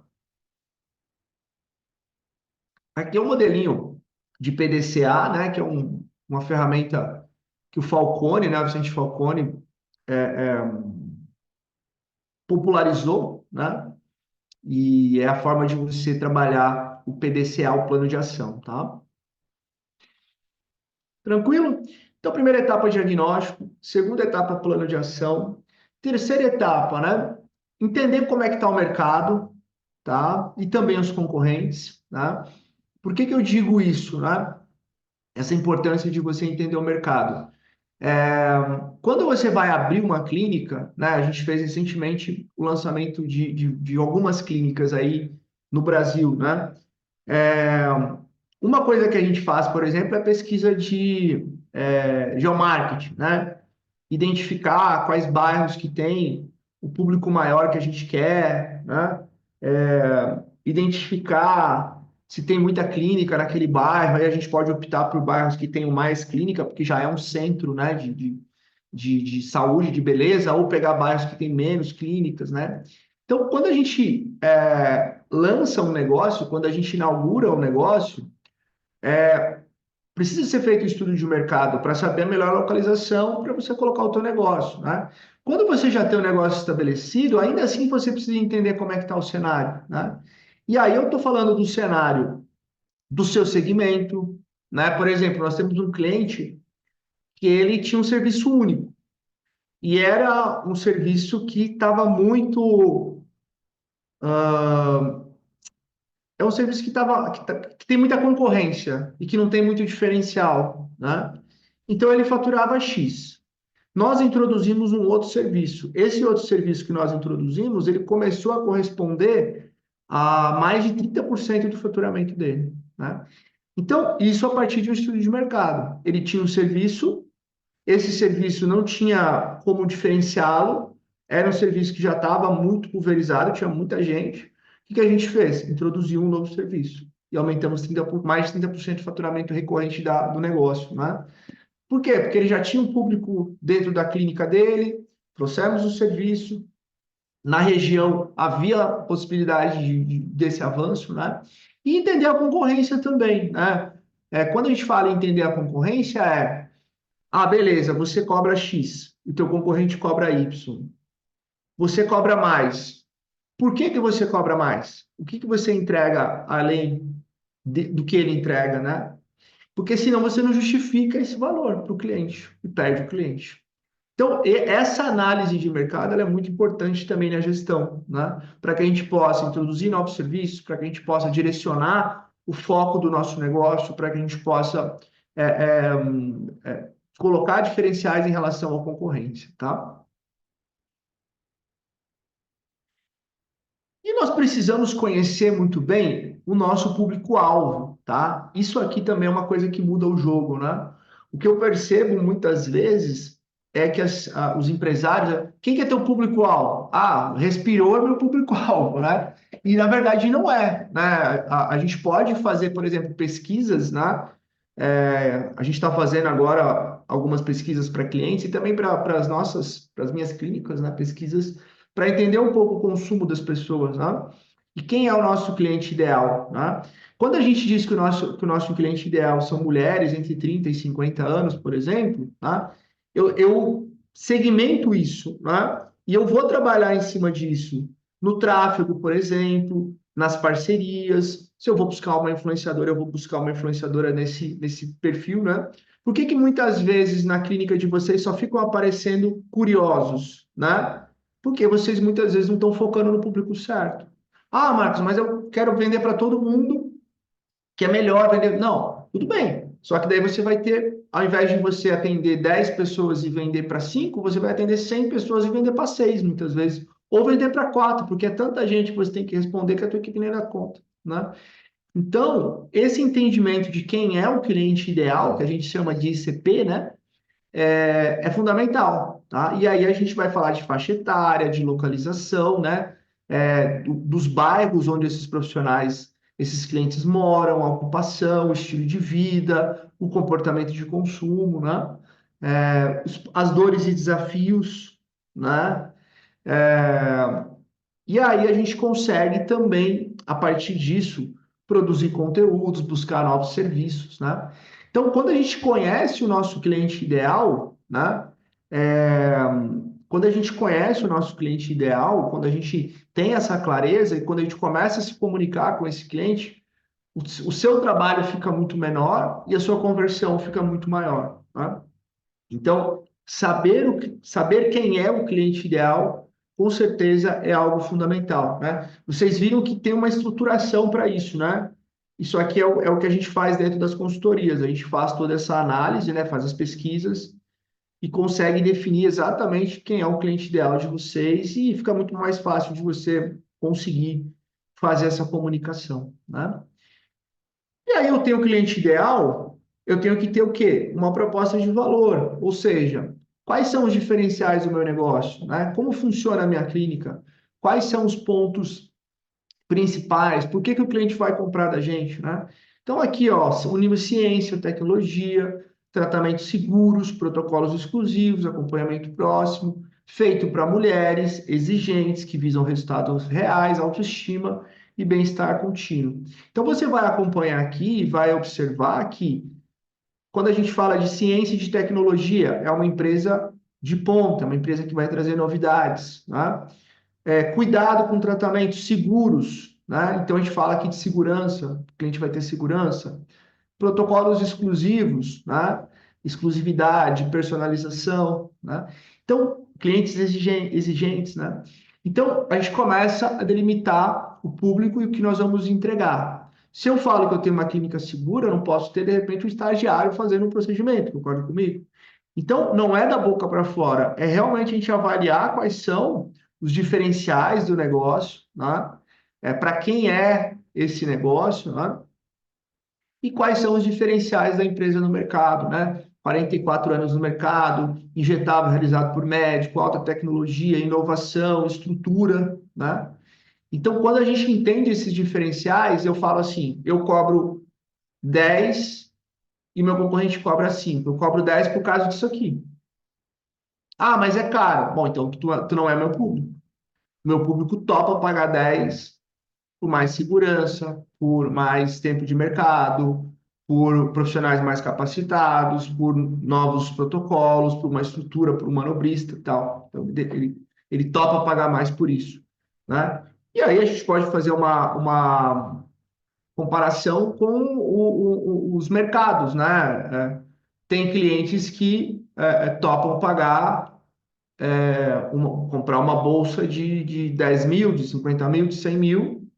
Aqui é um modelinho de PDCA, né, que é uma ferramenta que o Falcone, né, o Vicente Falcone, é, é, popularizou, né? E é a forma de você trabalhar o PDCA, o plano de ação, tá? Tranquilo? Então, primeira etapa, diagnóstico. Segunda etapa, plano de ação. Terceira etapa, né? Entender como é que está o mercado, tá? E também os concorrentes, tá? Por que que eu digo isso, né? Essa importância de você entender o mercado. É, quando você vai abrir uma clínica, né? A gente fez recentemente o lançamento de algumas clínicas aí no Brasil, né? É, uma coisa que a gente faz, por exemplo, é pesquisa de geomarketing, né? Identificar quais bairros que tem o público maior que a gente quer, né? Identificar se tem muita clínica naquele bairro, aí a gente pode optar por bairros que tenham mais clínica, porque já é um centro, né, de saúde, de beleza, ou pegar bairros que têm menos clínicas, né? Então, quando a gente lança um negócio, quando a gente inaugura um negócio, precisa ser feito um estudo de mercado para saber a melhor localização para você colocar o teu negócio, né? Quando você já tem o negócio estabelecido, ainda assim você precisa entender como é que está o cenário, né? E aí eu estou falando do cenário do seu segmento, né? Por exemplo, nós temos um cliente que ele tinha um serviço único e era um serviço que estava muito é um serviço que tem muita concorrência e que não tem muito diferencial, né? Então ele faturava X. Nós introduzimos um outro serviço. Esse outro serviço que nós introduzimos, ele começou a corresponder a mais de 30% do faturamento dele, né? Então, isso a partir de um estudo de mercado. Ele tinha um serviço, esse serviço não tinha como diferenciá-lo, era um serviço que já estava muito pulverizado, tinha muita gente. O que a gente fez? Introduziu um novo serviço e aumentamos mais de 30% do faturamento recorrente do negócio, né? Por quê? Porque ele já tinha um público dentro da clínica dele, trouxemos o serviço, na região havia possibilidade desse avanço, né? E entender a concorrência também, né? Quando a gente fala em entender a concorrência, beleza, você cobra X, o teu concorrente cobra Y. Você cobra mais. Por que que você cobra mais? O que que você entrega além do que ele entrega, né? Porque senão você não justifica esse valor para o cliente e perde o cliente. Então, essa análise de mercado ela é muito importante também na gestão, né? Para que a gente possa introduzir novos serviços, para que a gente possa direcionar o foco do nosso negócio, para que a gente possa é, é, colocar diferenciais em relação à concorrência, tá? E nós precisamos conhecer muito bem o nosso público-alvo, tá? Isso aqui também é uma coisa que muda o jogo, né? O que eu percebo muitas vezes é que os empresários, quem que é teu público-alvo? Respirou é meu público-alvo, né? E na verdade não é, né? A gente pode fazer, por exemplo, pesquisas, né? A gente está fazendo agora algumas pesquisas para clientes e também para as minhas clínicas, né? Pesquisas para entender um pouco o consumo das pessoas, né? E quem é o nosso cliente ideal, né? Quando a gente diz que o nosso cliente ideal são mulheres entre 30 e 50 anos, por exemplo, né? Eu segmento isso, né? E eu vou trabalhar em cima disso no tráfego, por exemplo, nas parcerias. Se eu vou buscar uma influenciadora, eu vou buscar uma influenciadora nesse perfil, né? Por que que muitas vezes na clínica de vocês só ficam aparecendo curiosos, né? Porque vocês muitas vezes não estão focando no público certo. Marcos, mas eu quero vender para todo mundo, que é melhor vender. Não, tudo bem. Só que daí você vai ter, ao invés de você atender 10 pessoas e vender para 5, você vai atender 100 pessoas e vender para 6, muitas vezes. Ou vender para 4, porque é tanta gente que você tem que responder que a tua equipe nem dá conta, né? Então, esse entendimento de quem é o cliente ideal, que a gente chama de ICP, né? É fundamental, tá? E aí a gente vai falar de faixa etária, de localização, né? Dos bairros onde esses profissionais, esses clientes moram, a ocupação, o estilo de vida, o comportamento de consumo, né? As dores e desafios, né? É, e aí a gente consegue também, a partir disso, produzir conteúdos, buscar novos serviços, né? Então, quando a gente conhece o nosso cliente ideal, né? é, Quando a gente conhece o nosso cliente ideal, quando a gente tem essa clareza e quando a gente começa a se comunicar com esse cliente, o seu trabalho fica muito menor e a sua conversão fica muito maior, né? Então, saber quem é o cliente ideal, com certeza é algo fundamental, né? Vocês viram que tem uma estruturação para isso, né? Isso aqui é o que a gente faz dentro das consultorias. A gente faz toda essa análise, né? Faz as pesquisas e consegue definir exatamente quem é o cliente ideal de vocês e fica muito mais fácil de você conseguir fazer essa comunicação, né? E aí eu tenho o cliente ideal, eu tenho que ter o quê? Uma proposta de valor, ou seja, quais são os diferenciais do meu negócio, né? Como funciona a minha clínica? Quais são os pontos principais? Por que que o cliente vai comprar da gente, né? Então aqui, ó, unimos ciência, tecnologia, tratamentos seguros, protocolos exclusivos, acompanhamento próximo, feito para mulheres exigentes que visam resultados reais, autoestima e bem-estar contínuo. Então você vai acompanhar aqui e vai observar que quando a gente fala de ciência e de tecnologia, é uma empresa de ponta, uma empresa que vai trazer novidades, né? Cuidado com tratamentos seguros, né? Então a gente fala aqui de segurança, o cliente vai ter segurança, protocolos exclusivos, né? Exclusividade, personalização, né? Então, clientes exigentes, né? Então, a gente começa a delimitar o público e o que nós vamos entregar. Se eu falo que eu tenho uma clínica segura, eu não posso ter, de repente, um estagiário fazendo um procedimento, concorda comigo? Então, não é da boca para fora, é realmente a gente avaliar quais são os diferenciais do negócio, né? Para quem é esse negócio, né? E quais são os diferenciais da empresa no mercado, né? 44 anos no mercado, injetável realizado por médico, alta tecnologia, inovação, estrutura, né? Então, quando a gente entende esses diferenciais, eu falo assim, eu cobro 10 e meu concorrente cobra 5. Eu cobro 10 por causa disso aqui. Ah, mas é caro. Bom, então tu não é meu público. Meu público topa pagar 10 por mais segurança, por mais tempo de mercado, por profissionais mais capacitados, por novos protocolos, por uma estrutura, por um manobrista e tal. Então, ele topa pagar mais por isso, né? E aí a gente pode fazer uma comparação com os mercados, né? Tem clientes que topam pagar, comprar uma bolsa de 10 mil, de 50 mil, de 100 mil,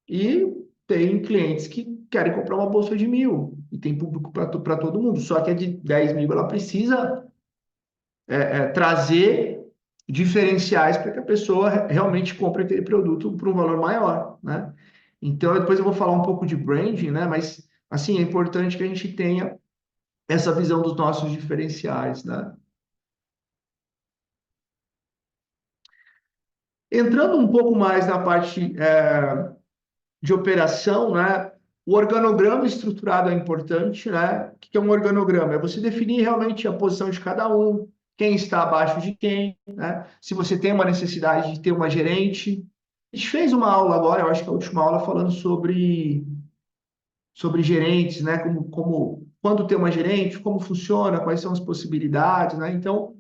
e tem clientes que querem comprar uma bolsa de 1.000 e tem público para todo mundo. Só que a de 10 mil ela precisa trazer diferenciais para que a pessoa realmente compre aquele produto por um valor maior, né? Então, depois eu vou falar um pouco de branding, né? Mas, assim, é importante que a gente tenha essa visão dos nossos diferenciais, né? Entrando um pouco mais na parte de operação, né? O organograma estruturado é importante, né? O que é um organograma? É você definir realmente a posição de cada um, quem está abaixo de quem, né? Se você tem uma necessidade de ter uma gerente. A gente fez uma aula agora, eu acho que a última aula, falando sobre gerentes, né? Quando ter uma gerente, como funciona, quais são as possibilidades, né? Então,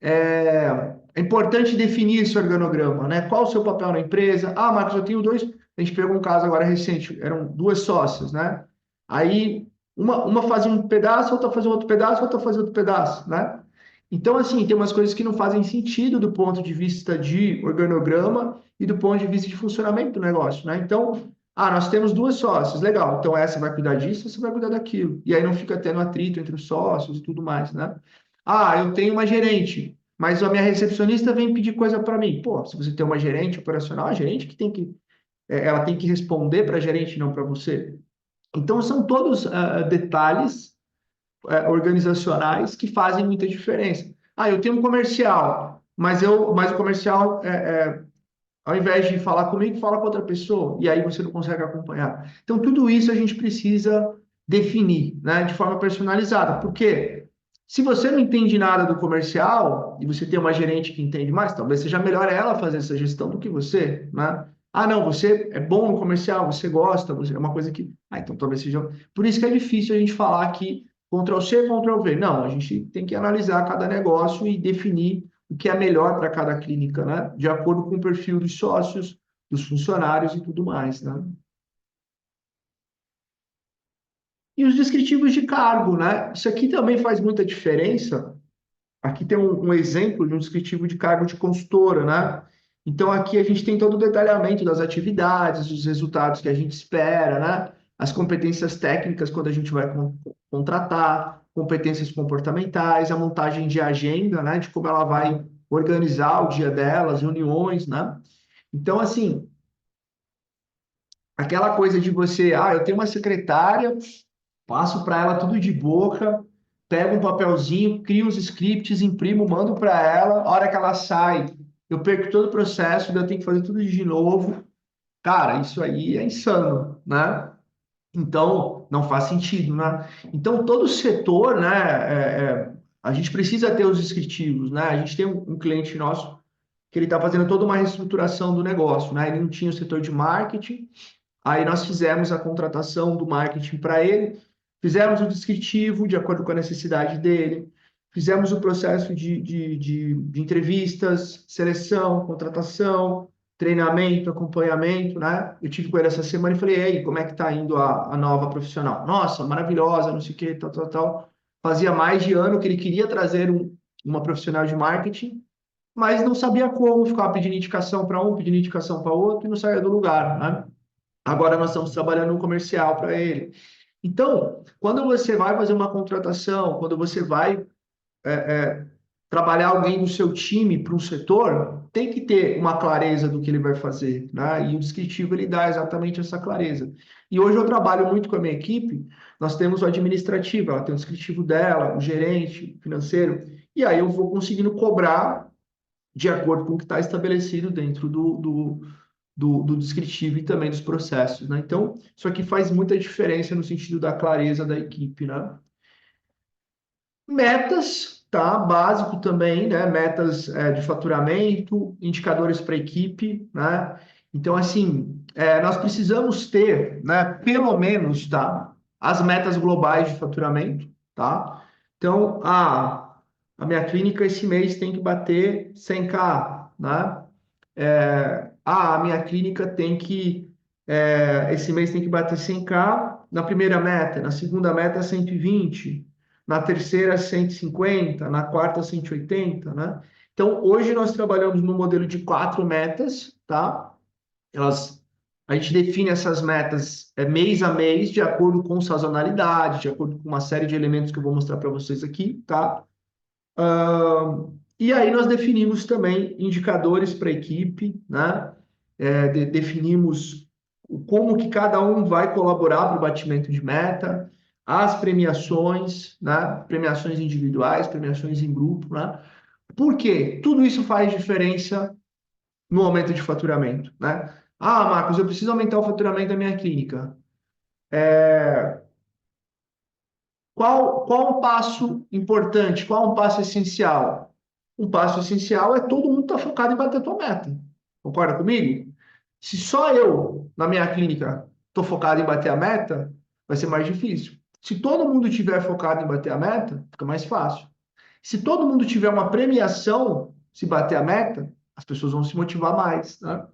é importante definir esse organograma, né? Qual o seu papel na empresa? Ah, Marcos, eu tenho dois. A gente pegou um caso agora recente, eram duas sócias, né? Aí uma fazia um pedaço, outra fazia outro pedaço, outra fazia outro pedaço, né? Então, assim, tem umas coisas que não fazem sentido do ponto de vista de organograma e do ponto de vista de funcionamento do negócio, né? Então, nós temos duas sócias, legal. Então, essa vai cuidar disso, essa vai cuidar daquilo. E aí não fica tendo atrito entre os sócios e tudo mais, né? Ah, eu tenho uma gerente, mas a minha recepcionista vem pedir coisa para mim. Pô, se você tem uma gerente operacional, a gerente que ela tem que responder para a gerente, não para você. Então, são todos detalhes organizacionais que fazem muita diferença. Ah, eu tenho um comercial, mas o comercial, ao invés de falar comigo, fala com outra pessoa, e aí você não consegue acompanhar. Então, tudo isso a gente precisa definir, né, de forma personalizada, porque se você não entende nada do comercial e você tem uma gerente que entende mais, talvez seja melhor ela fazer essa gestão do que você, né? Ah, não, você é bom no comercial, você gosta, é uma coisa que. Ah, então talvez seja. Por isso que é difícil a gente falar aqui Ctrl+C, Ctrl+V. Não, a gente tem que analisar cada negócio e definir o que é melhor para cada clínica, né? De acordo com o perfil dos sócios, dos funcionários e tudo mais, né? E os descritivos de cargo, né? Isso aqui também faz muita diferença. Aqui tem um exemplo de um descritivo de cargo de consultora, né? Então, aqui a gente tem todo o detalhamento das atividades, dos resultados que a gente espera, né? As competências técnicas quando a gente vai contratar, competências comportamentais, a montagem de agenda, né? De como ela vai organizar o dia dela, as reuniões, né? Então, assim, aquela coisa de você, eu tenho uma secretária, passo para ela tudo de boca, pego um papelzinho, crio uns scripts, imprimo, mando para ela. A hora que ela sai, eu perco todo o processo, eu tenho que fazer tudo de novo. Cara, isso aí é insano, né? Então, não faz sentido, né? Então, todo setor, né? A gente precisa ter os descritivos, né? A gente tem um cliente nosso que ele está fazendo toda uma reestruturação do negócio, né? Ele não tinha o setor de marketing. Aí nós fizemos a contratação do marketing para ele, fizemos o descritivo de acordo com a necessidade dele, fizemos o processo de entrevistas, seleção, contratação, treinamento, acompanhamento, né? Eu tive com ele essa semana e falei, ei, como é que tá indo a nova profissional? Nossa, maravilhosa, não sei o que, tal, tal, tal. Fazia mais de ano que ele queria trazer uma profissional de marketing, mas não sabia como, ficava pedindo indicação para um, pedindo indicação para outro e não saía do lugar, né? Agora nós estamos trabalhando um comercial para ele. Então, quando você vai fazer uma contratação, quando você vai é, é, trabalhar alguém do seu time para um setor, tem que ter uma clareza do que ele vai fazer, né? E o descritivo ele dá exatamente essa clareza. E hoje eu trabalho muito com a minha equipe, nós temos o administrativo, ela tem o descritivo dela, o gerente, o financeiro, e aí eu vou conseguindo cobrar de acordo com o que está estabelecido dentro do descritivo e também dos processos, né? Então, isso aqui faz muita diferença no sentido da clareza da equipe, né? Metas, tá? Básico também, né? Metas de faturamento, indicadores para a equipe, né? Então, assim, nós precisamos ter, né? Pelo menos, tá? As metas globais de faturamento, tá? Então, a minha clínica esse mês tem que bater 100K, né? A minha clínica esse mês tem que bater 100K na primeira meta, na segunda meta 120, na terceira 150, na quarta 180, né? Então, hoje nós trabalhamos no modelo de 4 metas, tá? Elas, a gente define essas metas mês a mês, de acordo com sazonalidade, de acordo com uma série de elementos que eu vou mostrar para vocês aqui, tá? E aí nós definimos também indicadores para a equipe, né? Definimos como que cada um vai colaborar para o batimento de meta, as premiações, né? Premiações individuais, premiações em grupo, né? Por quê? Tudo isso faz diferença no aumento de faturamento, né? Ah, Marcos, eu preciso aumentar o faturamento da minha clínica. Qual um passo importante? Qual um passo essencial? Um passo essencial é todo mundo estar focado em bater a tua meta. Concorda comigo? Se só eu, na minha clínica, estou focado em bater a meta, vai ser mais difícil. Se todo mundo tiver focado em bater a meta, fica mais fácil. Se todo mundo tiver uma premiação, se bater a meta, as pessoas vão se motivar mais, né?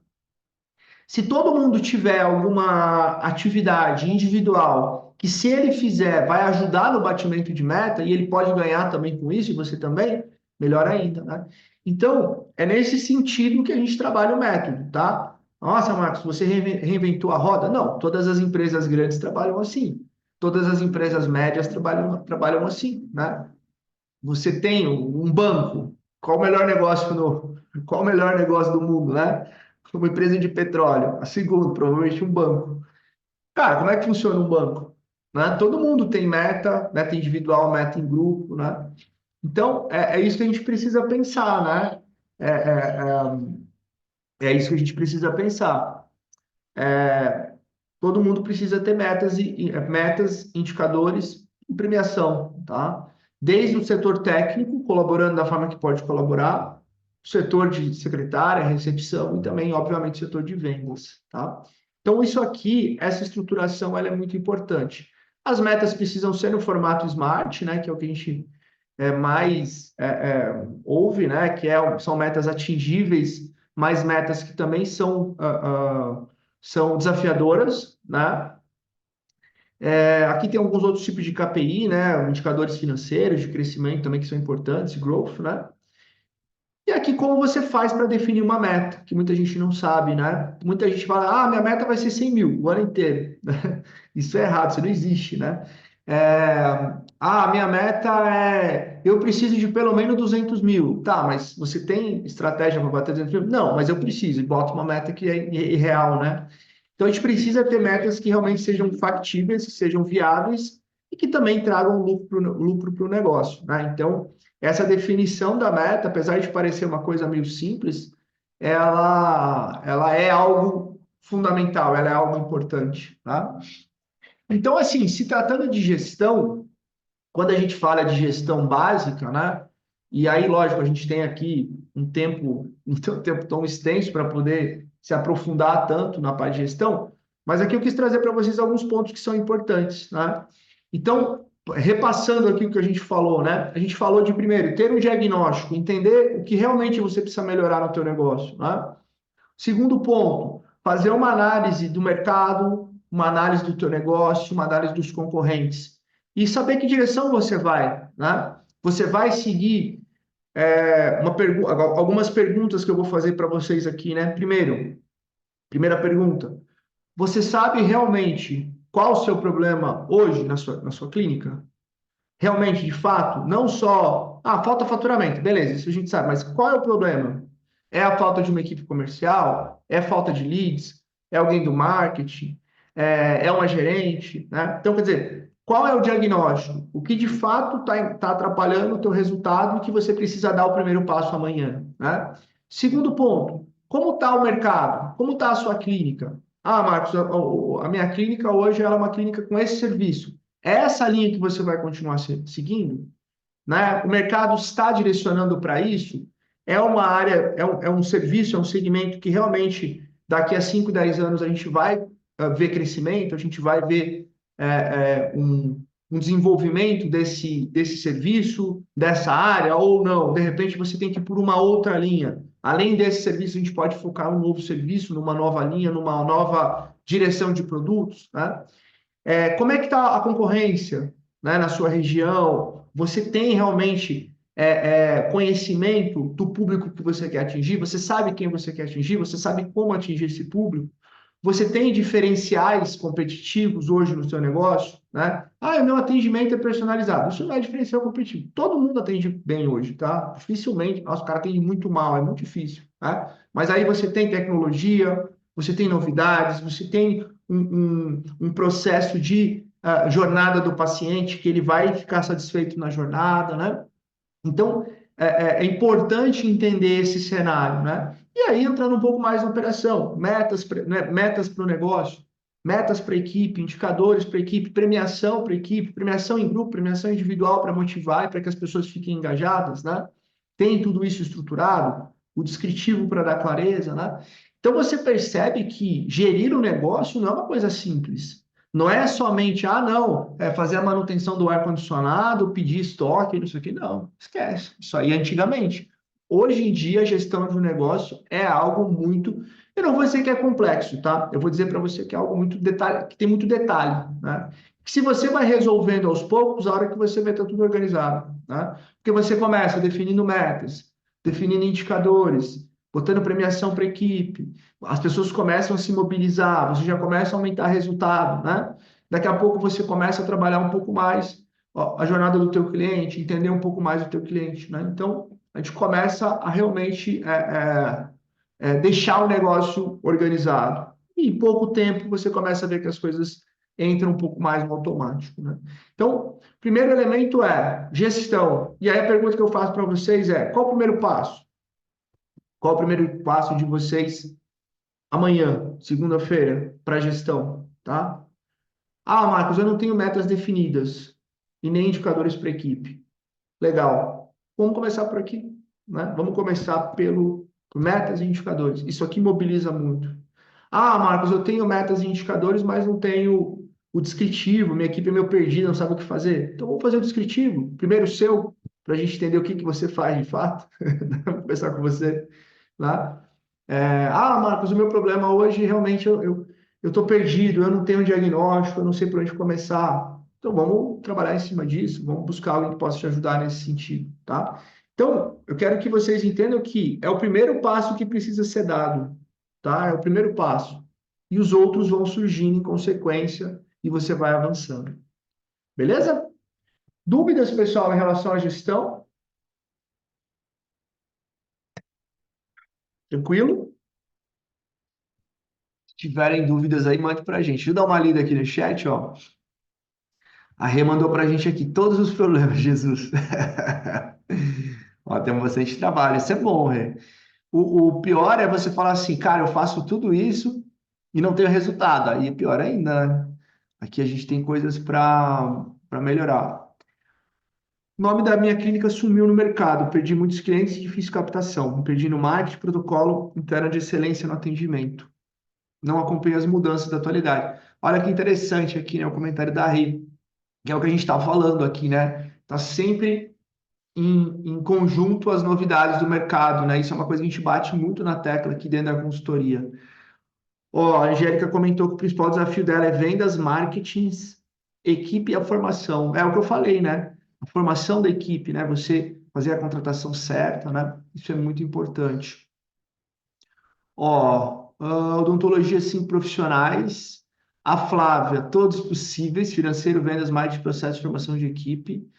Se todo mundo tiver alguma atividade individual que, se ele fizer, vai ajudar no batimento de meta e ele pode ganhar também com isso, e você também, melhor ainda, né? Então, é nesse sentido que a gente trabalha o método, tá? Nossa, Marcos, você reinventou a roda? Não, todas as empresas grandes trabalham assim. Todas as empresas médias trabalham assim, né? Você tem um banco, qual o melhor negócio do mundo, né? Uma empresa de petróleo. A segunda, provavelmente um banco. Cara, como é que funciona um banco? Né? Todo mundo tem meta, meta individual, meta em grupo, né? Então, é isso que a gente precisa pensar, né? É, é, é isso que a gente precisa pensar. Todo mundo precisa ter metas, indicadores e premiação, tá? Desde o setor técnico, colaborando da forma que pode colaborar, o setor de secretária, recepção e também, obviamente, o setor de vendas, tá? Então, isso aqui, essa estruturação, ela é muito importante. As metas precisam ser no formato SMART, né, que é o que a gente mais ouve, né, são metas atingíveis, mas metas que também são desafiadoras, né? Aqui tem alguns outros tipos de KPI, né, indicadores financeiros de crescimento também que são importantes, growth, né? E aqui, como você faz para definir uma meta, que muita gente não sabe, né? Muita gente fala, minha meta vai ser 100 mil o ano inteiro. Isso é errado, isso não existe, né? Minha meta eu preciso de pelo menos 200 mil. Tá, mas você tem estratégia para bater 200 mil? Não, mas eu preciso, e bota uma meta que é irreal, né? Então, a gente precisa ter metas que realmente sejam factíveis, que sejam viáveis e que também tragam lucro para o negócio, né? Então, essa definição da meta, apesar de parecer uma coisa meio simples, ela é algo fundamental, ela é algo importante, tá? Então, assim, se tratando de gestão, quando a gente fala de gestão básica, né? E aí, lógico, a gente tem aqui um tempo tão extenso para poder se aprofundar tanto na parte de gestão, mas aqui eu quis trazer para vocês alguns pontos que são importantes, né? Então, repassando aqui o que a gente falou, né? A gente falou de primeiro ter um diagnóstico, entender o que realmente você precisa melhorar no teu negócio, né? Segundo ponto, fazer uma análise do mercado, uma análise do teu negócio, uma análise dos concorrentes e saber que direção você vai, né? Você vai seguir algumas perguntas que eu vou fazer para vocês aqui, né? Primeira pergunta, você sabe realmente qual o seu problema hoje na sua clínica? Realmente, de fato, não só, falta faturamento, beleza, isso a gente sabe, mas qual é o problema? É a falta de uma equipe comercial? É falta de leads? É alguém do marketing? É uma gerente? Né? Então, quer dizer, qual é o diagnóstico? O que de fato está atrapalhando o teu resultado e que você precisa dar o primeiro passo amanhã? Né? Segundo ponto, como está o mercado? Como está a sua clínica? Marcos, a minha clínica hoje ela é uma clínica com esse serviço. É essa linha que você vai continuar seguindo? Né? O mercado está direcionando para isso? É uma área, é um serviço, é um segmento que realmente daqui a 5, 10 anos a gente vai ver crescimento, a gente vai ver um desenvolvimento desse serviço, dessa área, ou não. De repente você tem que ir por uma outra linha. Além desse serviço, a gente pode focar em um novo serviço, numa nova linha, numa nova direção de produtos, né? Como é que está a concorrência, né, na sua região? Você tem realmente conhecimento do público que você quer atingir? Você sabe quem você quer atingir? Você sabe como atingir esse público? Você tem diferenciais competitivos hoje no seu negócio, né? O meu atendimento é personalizado. Isso não é diferencial competitivo. Todo mundo atende bem hoje, tá? Dificilmente. Nossa, o cara atende muito mal, é muito difícil, tá? Mas aí você tem tecnologia, você tem novidades, você tem um processo de jornada do paciente que ele vai ficar satisfeito na jornada, né? Então, é importante entender esse cenário, né? E aí, entrando um pouco mais na operação, metas para o negócio, metas para a equipe, indicadores para a equipe, premiação para a equipe, premiação em grupo, premiação individual para motivar e para que as pessoas fiquem engajadas, né? Tem tudo isso estruturado, o descritivo para dar clareza, né? Então, você percebe que gerir o negócio não é uma coisa simples. Não é somente, não, fazer a manutenção do ar-condicionado, pedir estoque, não sei o quê. Não, esquece. Isso aí é antigamente. Hoje em dia, a gestão de um negócio é algo muito. Eu não vou dizer que é complexo, tá? Eu vou dizer para você que é algo muito detalhe, que tem muito detalhe, né? Que se você vai resolvendo aos poucos, a hora que você vai estar tudo organizado, né? Porque você começa definindo metas, definindo indicadores, botando premiação para a equipe, as pessoas começam a se mobilizar, você já começa a aumentar resultado, né? Daqui a pouco você começa a trabalhar um pouco mais a jornada do teu cliente, entender um pouco mais o teu cliente, né? Então, a gente começa a realmente deixar o negócio organizado. E em pouco tempo você começa a ver que as coisas entram um pouco mais no automático, né? Então, primeiro elemento é gestão. E aí a pergunta que eu faço para vocês é: qual o primeiro passo? Qual o primeiro passo de vocês amanhã, segunda-feira, para gestão, tá? Marcos, eu não tenho metas definidas e nem indicadores para equipe. Legal. Vamos começar por aqui. né? Vamos começar por metas e indicadores. Isso aqui mobiliza muito. Ah, Marcos, eu tenho metas e indicadores, mas não tenho o descritivo. Minha equipe é meio perdida, não sabe o que fazer. Então, vamos fazer o descritivo. Primeiro o seu, para a gente entender o que que você faz de fato. Vou começar com você, lá. Marcos, o meu problema hoje realmente eu estou perdido, eu não tenho um diagnóstico, eu não sei por onde começar. Então, vamos trabalhar em cima disso, vamos buscar alguém que possa te ajudar nesse sentido, tá? Então, eu quero que vocês entendam que é o primeiro passo que precisa ser dado, tá? É o primeiro passo. E os outros vão surgindo em consequência e você vai avançando. Beleza? Dúvidas, pessoal, em relação à gestão? Tranquilo? Se tiverem dúvidas aí, mande para a gente. Deixa eu dar uma lida aqui no chat, ó. A Rê mandou para a gente aqui todos os problemas, Jesus. Ó, tem bastante trabalho, isso é bom, Rê. O pior é você falar assim, cara, eu faço tudo isso e não tenho resultado. Aí é pior ainda, né? Aqui a gente tem coisas para melhorar. O nome da minha clínica sumiu no mercado, perdi muitos clientes e difícil captação. Me perdi no marketing, protocolo interno de excelência no atendimento. Não acompanho as mudanças da atualidade. Olha que interessante aqui, né, o comentário da Rê, que é o que a gente está falando aqui, né? Tá sempre em conjunto as novidades do mercado, né? Isso é uma coisa que a gente bate muito na tecla aqui dentro da consultoria. Ó, a Angélica comentou que o principal desafio dela é vendas, marketing, equipe e a formação. É o que eu falei, né? A formação da equipe, né? Você fazer a contratação certa, né? Isso é muito importante. Ó, odontologia, sim, profissionais. A Flávia, todos possíveis, financeiro, vendas, marketing, processo de formação de equipe.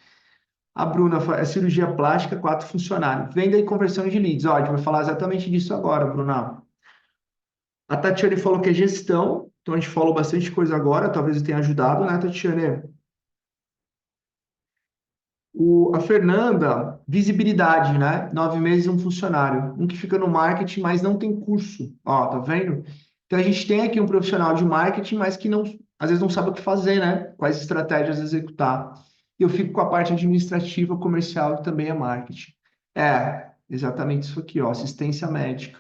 A Bruna, é cirurgia plástica, 4 funcionários. Venda e conversão de leads. Ó, a gente vai falar exatamente disso agora, Bruna. A Tatiane falou que é gestão, então a gente falou bastante coisa agora, talvez eu tenha ajudado, né, Tatiane? A Fernanda, visibilidade, né? 9 meses um funcionário. Um que fica no marketing, mas não tem curso. Ó, tá vendo? Então a gente tem aqui um profissional de marketing, mas que não, às vezes não sabe o que fazer, né? Quais estratégias executar. E eu fico com a parte administrativa, comercial, que também é marketing. É, exatamente isso aqui, ó, assistência médica.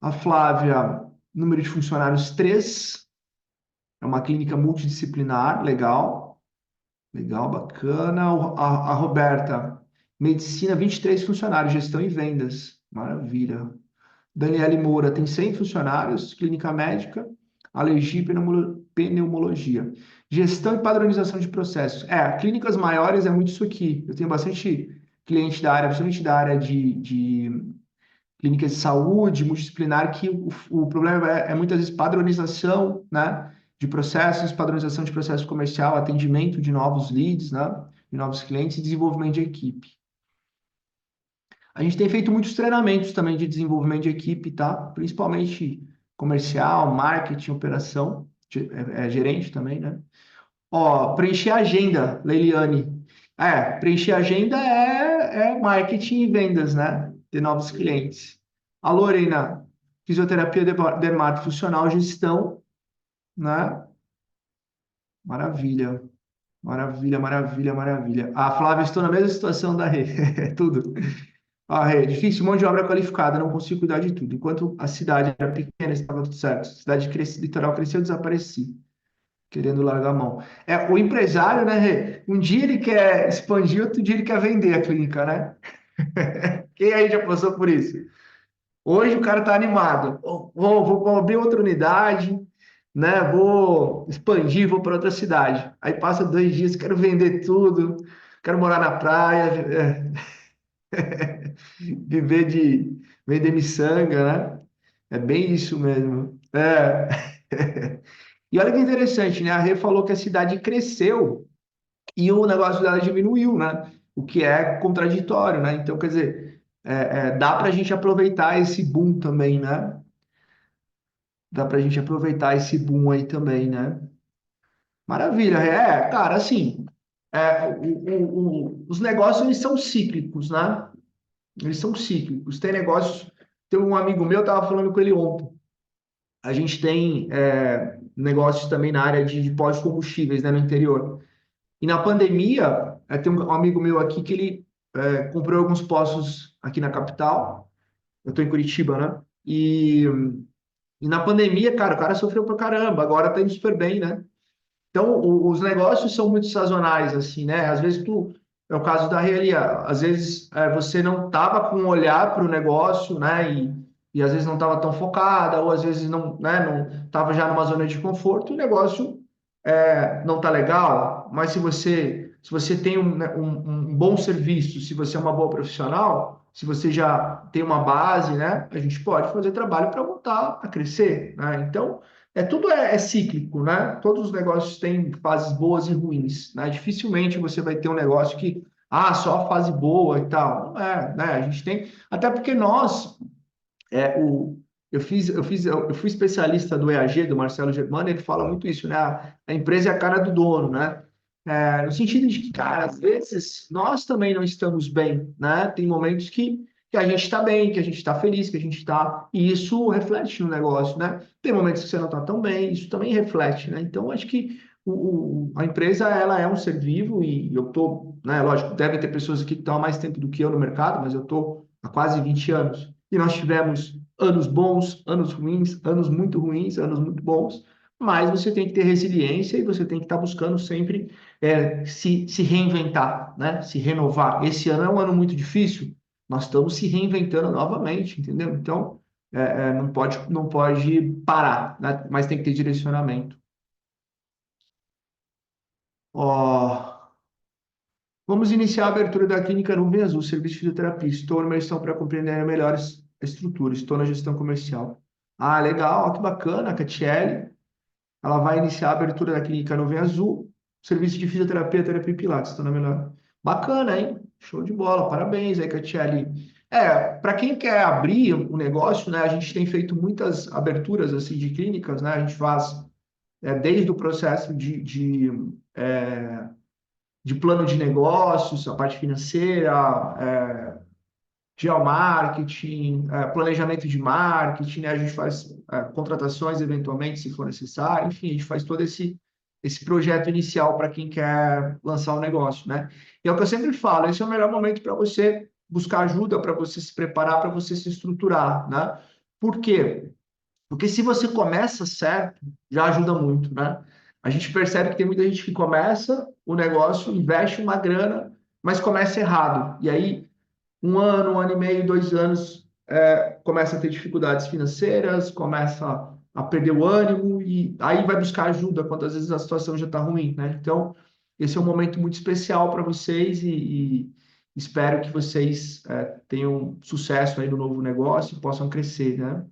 A Flávia, número de funcionários 3. É uma clínica multidisciplinar, legal. Legal, bacana. A Roberta, medicina, 23 funcionários, gestão e vendas. Maravilha. Daniele Moura tem 100 funcionários, clínica médica, alergia e pneumologia. Gestão e padronização de processos. Clínicas maiores é muito isso aqui. Eu tenho bastante cliente da área, principalmente da área de clínicas de saúde, multidisciplinar, que o problema é muitas vezes padronização, né, de processos, padronização de processo comercial, atendimento de novos leads, né, de novos clientes e desenvolvimento de equipe. A gente tem feito muitos treinamentos também de desenvolvimento de equipe, tá? Principalmente comercial, marketing, operação, gerente também, né? Ó, preencher a agenda, Leiliane. Preencher a agenda é marketing e vendas, né? De novos clientes. A Lorena, fisioterapia dermatofuncional, gestão, né? Maravilha, maravilha, maravilha, maravilha. A Flávia, estou na mesma situação da Rê, tudo. A Rê, difícil, mão de obra qualificada, não consigo cuidar de tudo. Enquanto a cidade era pequena, estava tudo certo. Cidade litoral cresceu, eu desapareci. Querendo largar a mão. O empresário, né, Rê? Um dia ele quer expandir, outro dia ele quer vender a clínica, né? Quem aí já passou por isso? Hoje o cara tá animado. Vou abrir outra unidade, né? Vou expandir, vou para outra cidade. Aí passa 2 dias, quero vender tudo, quero morar na praia, viver de vender miçanga, né? É bem isso mesmo. E olha que interessante, né? A Rê falou que a cidade cresceu e o negócio dela diminuiu, né? O que é contraditório, né? Então, quer dizer, dá para a gente aproveitar esse boom também, né? Dá para a gente aproveitar esse boom aí também, né? Maravilha, cara, assim, os negócios eles são cíclicos, né? Eles são cíclicos. Tem negócios, tem um amigo meu, eu estava falando com ele ontem. A gente tem negócios também na área de pós-combustíveis, né, no interior. E na pandemia, tem um amigo meu aqui que ele comprei alguns postos aqui na capital. Eu estou em Curitiba, né? E na pandemia, cara, o cara sofreu pra caramba. Agora tá indo super bem, né? Então, os negócios são muito sazonais, assim, né? Às vezes é o caso da Realia, às vezes você não tava com um olhar para o negócio, né? E às vezes não estava tão focada, ou às vezes não, né? Não estava já numa zona de conforto, e o negócio não tá legal, mas se você tem um bom serviço, se você é uma boa profissional, se você já tem uma base, né? A gente pode fazer trabalho para voltar a crescer, né? Então, tudo é cíclico, né? Todos os negócios têm fases boas e ruins, né? Dificilmente você vai ter um negócio que, só a fase boa e tal. Não é, né? A gente tem, até porque nós, é, o, eu fui especialista do EAG, do Marcelo Germano, ele fala muito isso, né? A empresa é a cara do dono, né? No sentido de que, cara, às vezes nós também não estamos bem, né? Tem momentos que a gente está bem, que a gente está feliz, que a gente está. E isso reflete no negócio, né? Tem momentos que você não está tão bem, isso também reflete, né? Então, acho que a empresa, ela é um ser vivo e eu tô, né? Lógico, devem ter pessoas aqui que estão há mais tempo do que eu no mercado, mas eu tô há quase 20 anos. E nós tivemos anos bons, anos ruins, anos muito ruins, anos muito bons, mas você tem que ter resiliência e você tem que estar buscando sempre se reinventar, né? Se renovar. Esse ano é um ano muito difícil, nós estamos se reinventando novamente, entendeu? Então, não pode parar, né? Mas tem que ter direcionamento. Ó, vamos iniciar a abertura da clínica Nuvem Azul, serviço de fisioterapia. Estou numa gestão para compreender melhor a estrutura. Estou na gestão comercial. Ah, legal, ó, que bacana, a Catiele. Ela vai iniciar a abertura da clínica Nuvem Azul, serviço de fisioterapia, terapia e pilates. Estou na melhor. Bacana, hein? Show de bola. Parabéns aí, Catiele. Para quem quer abrir o negócio, né? A gente tem feito muitas aberturas assim de clínicas, né? A gente faz desde o processo de plano de negócios, a parte financeira, geomarketing, planejamento de marketing, né? A gente faz contratações eventualmente, se for necessário, enfim, a gente faz todo esse projeto inicial para quem quer lançar o negócio, né? E é o que eu sempre falo, esse é o melhor momento para você buscar ajuda, para você se preparar, para você se estruturar, né? Por quê? Porque se você começa certo, já ajuda muito, né? A gente percebe que tem muita gente que começa o negócio, investe uma grana, mas começa errado. E aí, um ano e meio, 2 anos, começa a ter dificuldades financeiras, começa a perder o ânimo e aí vai buscar ajuda quando às vezes a situação já está ruim, né? Então, esse é um momento muito especial para vocês e espero que vocês tenham sucesso aí no novo negócio e possam crescer, né?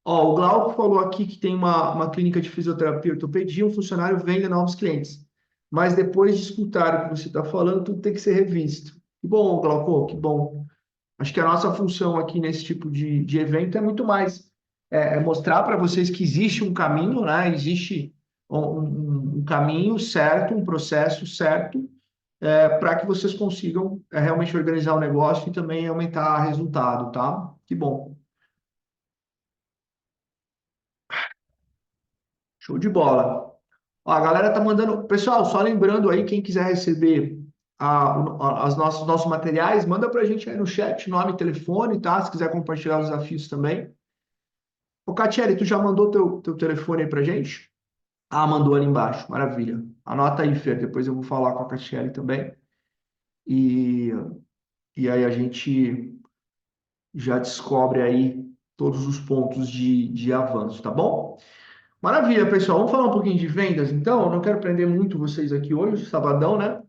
Ó, o Glauco falou aqui que tem uma clínica de fisioterapia e ortopedia, um funcionário vende novos clientes. Mas depois de escutar o que você está falando, tudo tem que ser revisto. Que bom, Glauco, que bom. Acho que a nossa função aqui nesse tipo de evento é muito mais mostrar para vocês que existe um caminho, né? Existe um caminho certo, um processo certo, para que vocês consigam realmente organizar o negócio e também aumentar o resultado, tá? Que bom. Show de bola. Ó, a galera tá mandando. Pessoal, só lembrando aí, quem quiser receber as nossos materiais, manda pra gente aí no chat, nome, telefone, tá? Se quiser compartilhar os desafios também. Ô, Catiele, tu já mandou teu telefone aí pra gente? Ah, mandou ali embaixo. Maravilha. Anota aí, Fer. Depois eu vou falar com a Catiele também. E, e aí a gente já descobre aí todos os pontos de avanço, tá bom? Maravilha, pessoal. Vamos falar um pouquinho de vendas, então. Eu não quero prender muito vocês aqui hoje, sabadão, né?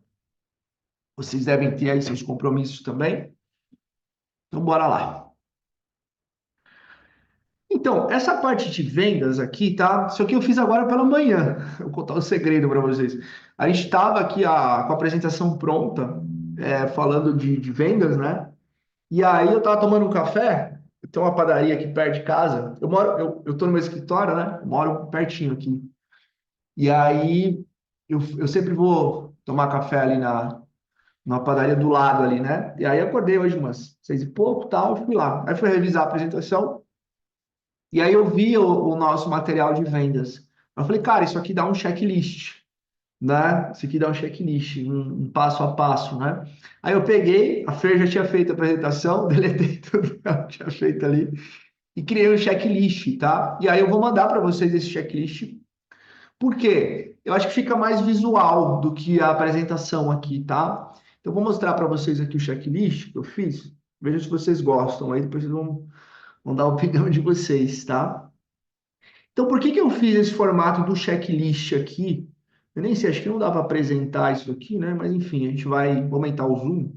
Vocês devem ter aí seus compromissos também. Então, bora lá. Então, essa parte de vendas aqui, tá? Isso aqui eu fiz agora pela manhã. Eu vou contar um segredo para vocês. A gente estava aqui com a apresentação pronta, falando de vendas, né? E aí eu tava tomando um café. Tem uma padaria aqui perto de casa. Eu tô no meu escritório, né? Eu moro pertinho aqui. E aí eu sempre vou tomar café ali na padaria do lado ali, né? E aí acordei hoje umas 6 e pouco, tal, e fui lá. Aí fui revisar a apresentação e aí eu vi o nosso material de vendas. Eu falei, cara, isso aqui dá um checklist, né? Isso aqui dá um checklist, um passo a passo, né? Aí eu peguei, a Fer já tinha feito a apresentação, deletei tudo que ela tinha feito ali e criei um checklist, tá? E aí eu vou mandar para vocês esse checklist. Por quê? Eu acho que fica mais visual do que a apresentação aqui, tá? Então, eu vou mostrar para vocês aqui o checklist que eu fiz. Veja se vocês gostam, aí depois vocês vão dar a opinião de vocês, tá? Então, por que que eu fiz esse formato do checklist aqui? Eu nem sei, acho que não dá para apresentar isso aqui, né? Mas enfim, a gente vai aumentar o zoom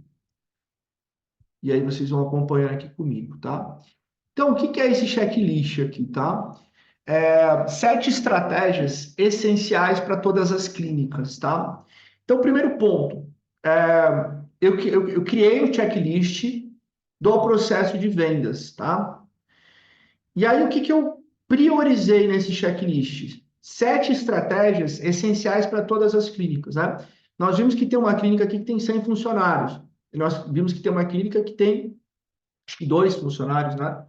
e aí vocês vão acompanhar aqui comigo, tá? Então, o que que é esse checklist aqui, tá? Sete estratégias essenciais para todas as clínicas, tá? Então, primeiro ponto, eu criei o checklist do processo de vendas, tá? E aí, o que que eu priorizei nesse checklist? Sete estratégias essenciais para todas as clínicas, né? Nós vimos que tem uma clínica aqui que tem 100 funcionários. E nós vimos que tem uma clínica que tem, acho que, 2 funcionários, né?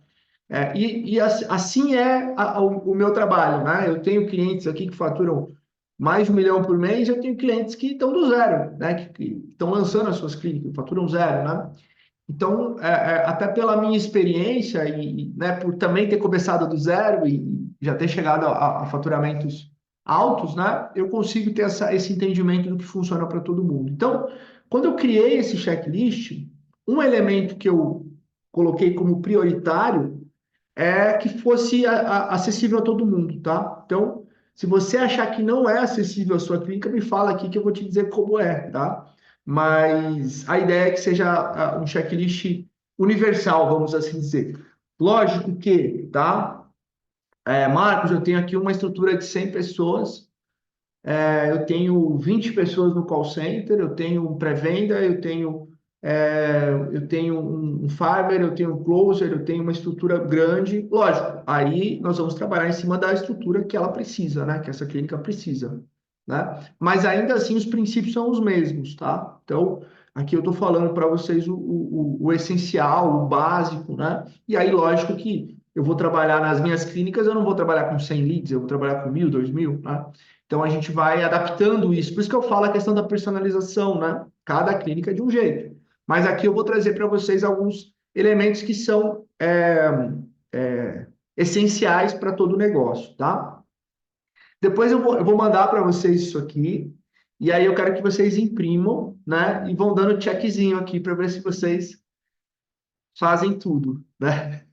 Assim é o meu trabalho, né? Eu tenho clientes aqui que faturam mais de 1 milhão por mês, eu tenho clientes que estão do zero, né? Que estão lançando as suas clínicas, faturam zero, né? Então, até pela minha experiência e, né, por também ter começado do zero e já ter chegado a faturamentos altos, né? Eu consigo ter esse entendimento do que funciona para todo mundo. Então, quando eu criei esse checklist, um elemento que eu coloquei como prioritário que fosse acessível a todo mundo, tá? Então, se você achar que não é acessível à sua clínica, me fala aqui que eu vou te dizer como é, tá? Mas a ideia é que seja um checklist universal, vamos assim dizer. Lógico que, tá? Marcos, eu tenho aqui uma estrutura de 100 pessoas, eu tenho 20 pessoas no call center, eu tenho pré-venda, eu tenho um farmer, eu tenho um closer, eu tenho uma estrutura grande. Lógico, aí nós vamos trabalhar em cima da estrutura que ela precisa, né? Que essa clínica precisa, né? Mas ainda assim os princípios são os mesmos, tá? Então, aqui eu estou falando para vocês o essencial, o básico, né? E aí, lógico que eu vou trabalhar nas minhas clínicas, eu não vou trabalhar com 100 leads, eu vou trabalhar com 1.000, 2.000, né? Então a gente vai adaptando isso. Por isso que eu falo a questão da personalização, né? Cada clínica é de um jeito. Mas aqui eu vou trazer para vocês alguns elementos que são essenciais para todo o negócio, tá? Depois eu vou mandar para vocês isso aqui. E aí eu quero que vocês imprimam, né? E vão dando checkzinho aqui para ver se vocês fazem tudo, né?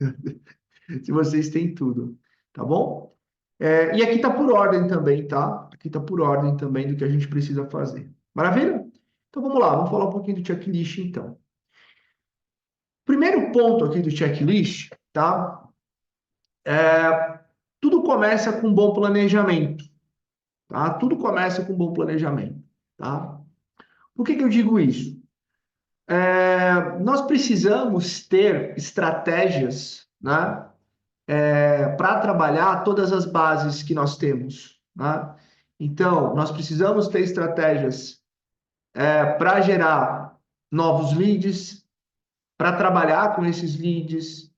Se vocês têm tudo, tá bom? E aqui está por ordem também, tá? Aqui está por ordem também do que a gente precisa fazer. Maravilha? Então vamos lá, vamos falar um pouquinho do checklist então. Primeiro ponto aqui do checklist, tá? Tudo começa com bom planejamento, tá? Tudo começa com bom planejamento, tá? Por que que eu digo isso? Nós precisamos ter estratégias, né? Para trabalhar todas as bases que nós temos, né? Então, nós precisamos ter estratégias para gerar novos leads, para trabalhar com esses leads,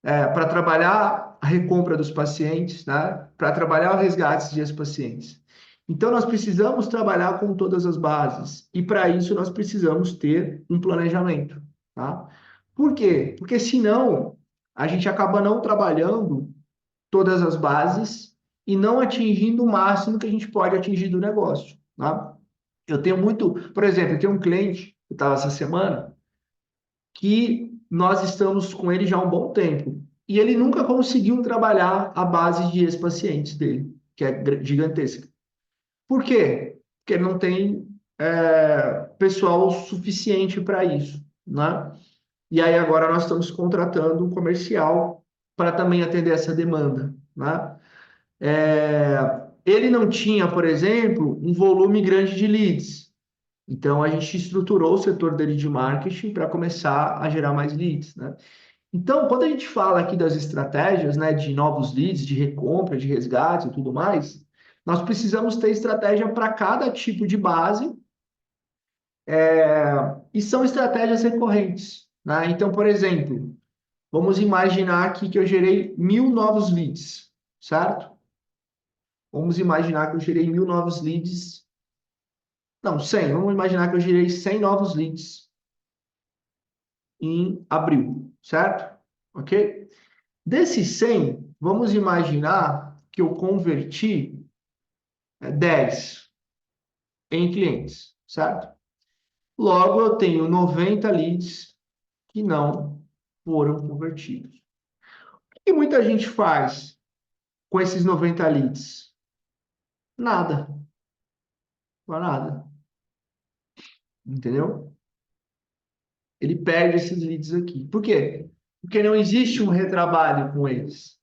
para trabalhar a recompra dos pacientes, né? Para trabalhar o resgate de ex-pacientes. Então, nós precisamos trabalhar com todas as bases. E, para isso, nós precisamos ter um planejamento. Tá? Por quê? Porque, senão, a gente acaba não trabalhando todas as bases e não atingindo o máximo que a gente pode atingir do negócio. Tá? Eu tenho muito... Por exemplo, eu tenho um cliente, que estava essa semana, que nós estamos com ele já há um bom tempo. E ele nunca conseguiu trabalhar a base de ex-pacientes dele, que é gigantesca. Por quê? Porque ele não tem pessoal suficiente para isso, né? E aí agora nós estamos contratando um comercial para também atender essa demanda, né? Ele não tinha, por exemplo, um volume grande de leads. Então a gente estruturou o setor dele de marketing para começar a gerar mais leads, né? Então, quando a gente fala aqui das estratégias, né, de novos leads, de recompra, de resgate e tudo mais, nós precisamos ter estratégia para cada tipo de base, e são estratégias recorrentes, né? Então, por exemplo, vamos imaginar aqui que eu gerei 1.000 novos leads, certo? Vamos imaginar que eu gerei 1.000 novos leads Não, 100. Vamos imaginar que eu gerei 100 novos leads em abril, certo? Ok? Desses 100, vamos imaginar que eu converti 10 em clientes, certo? Logo, eu tenho 90 leads que não foram convertidos. O que muita gente faz com esses 90 leads? Nada, não é nada, entendeu? Ele perde esses leads aqui. Por quê? Porque não existe um retrabalho com eles.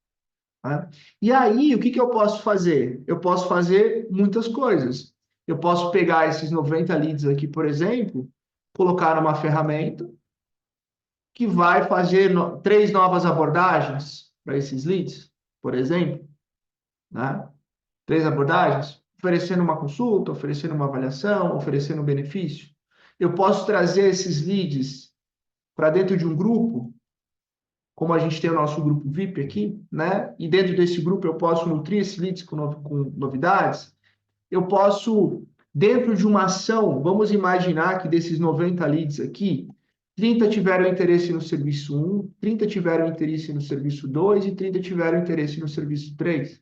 Tá? E aí, o que que eu posso fazer? Eu posso fazer muitas coisas. Eu posso pegar esses 90 leads aqui, por exemplo, colocar numa ferramenta que vai fazer 3 novas abordagens para esses leads, por exemplo, né? 3 abordagens, oferecendo uma consulta, oferecendo uma avaliação, oferecendo um benefício. Eu posso trazer esses leads para dentro de um grupo, como a gente tem o nosso grupo VIP aqui, né? E dentro desse grupo eu posso nutrir esses leads com novidades. Eu posso, dentro de uma ação, vamos imaginar que desses 90 leads aqui, 30 tiveram interesse no serviço 1, 30 tiveram interesse no serviço 2 e 30 tiveram interesse no serviço 3.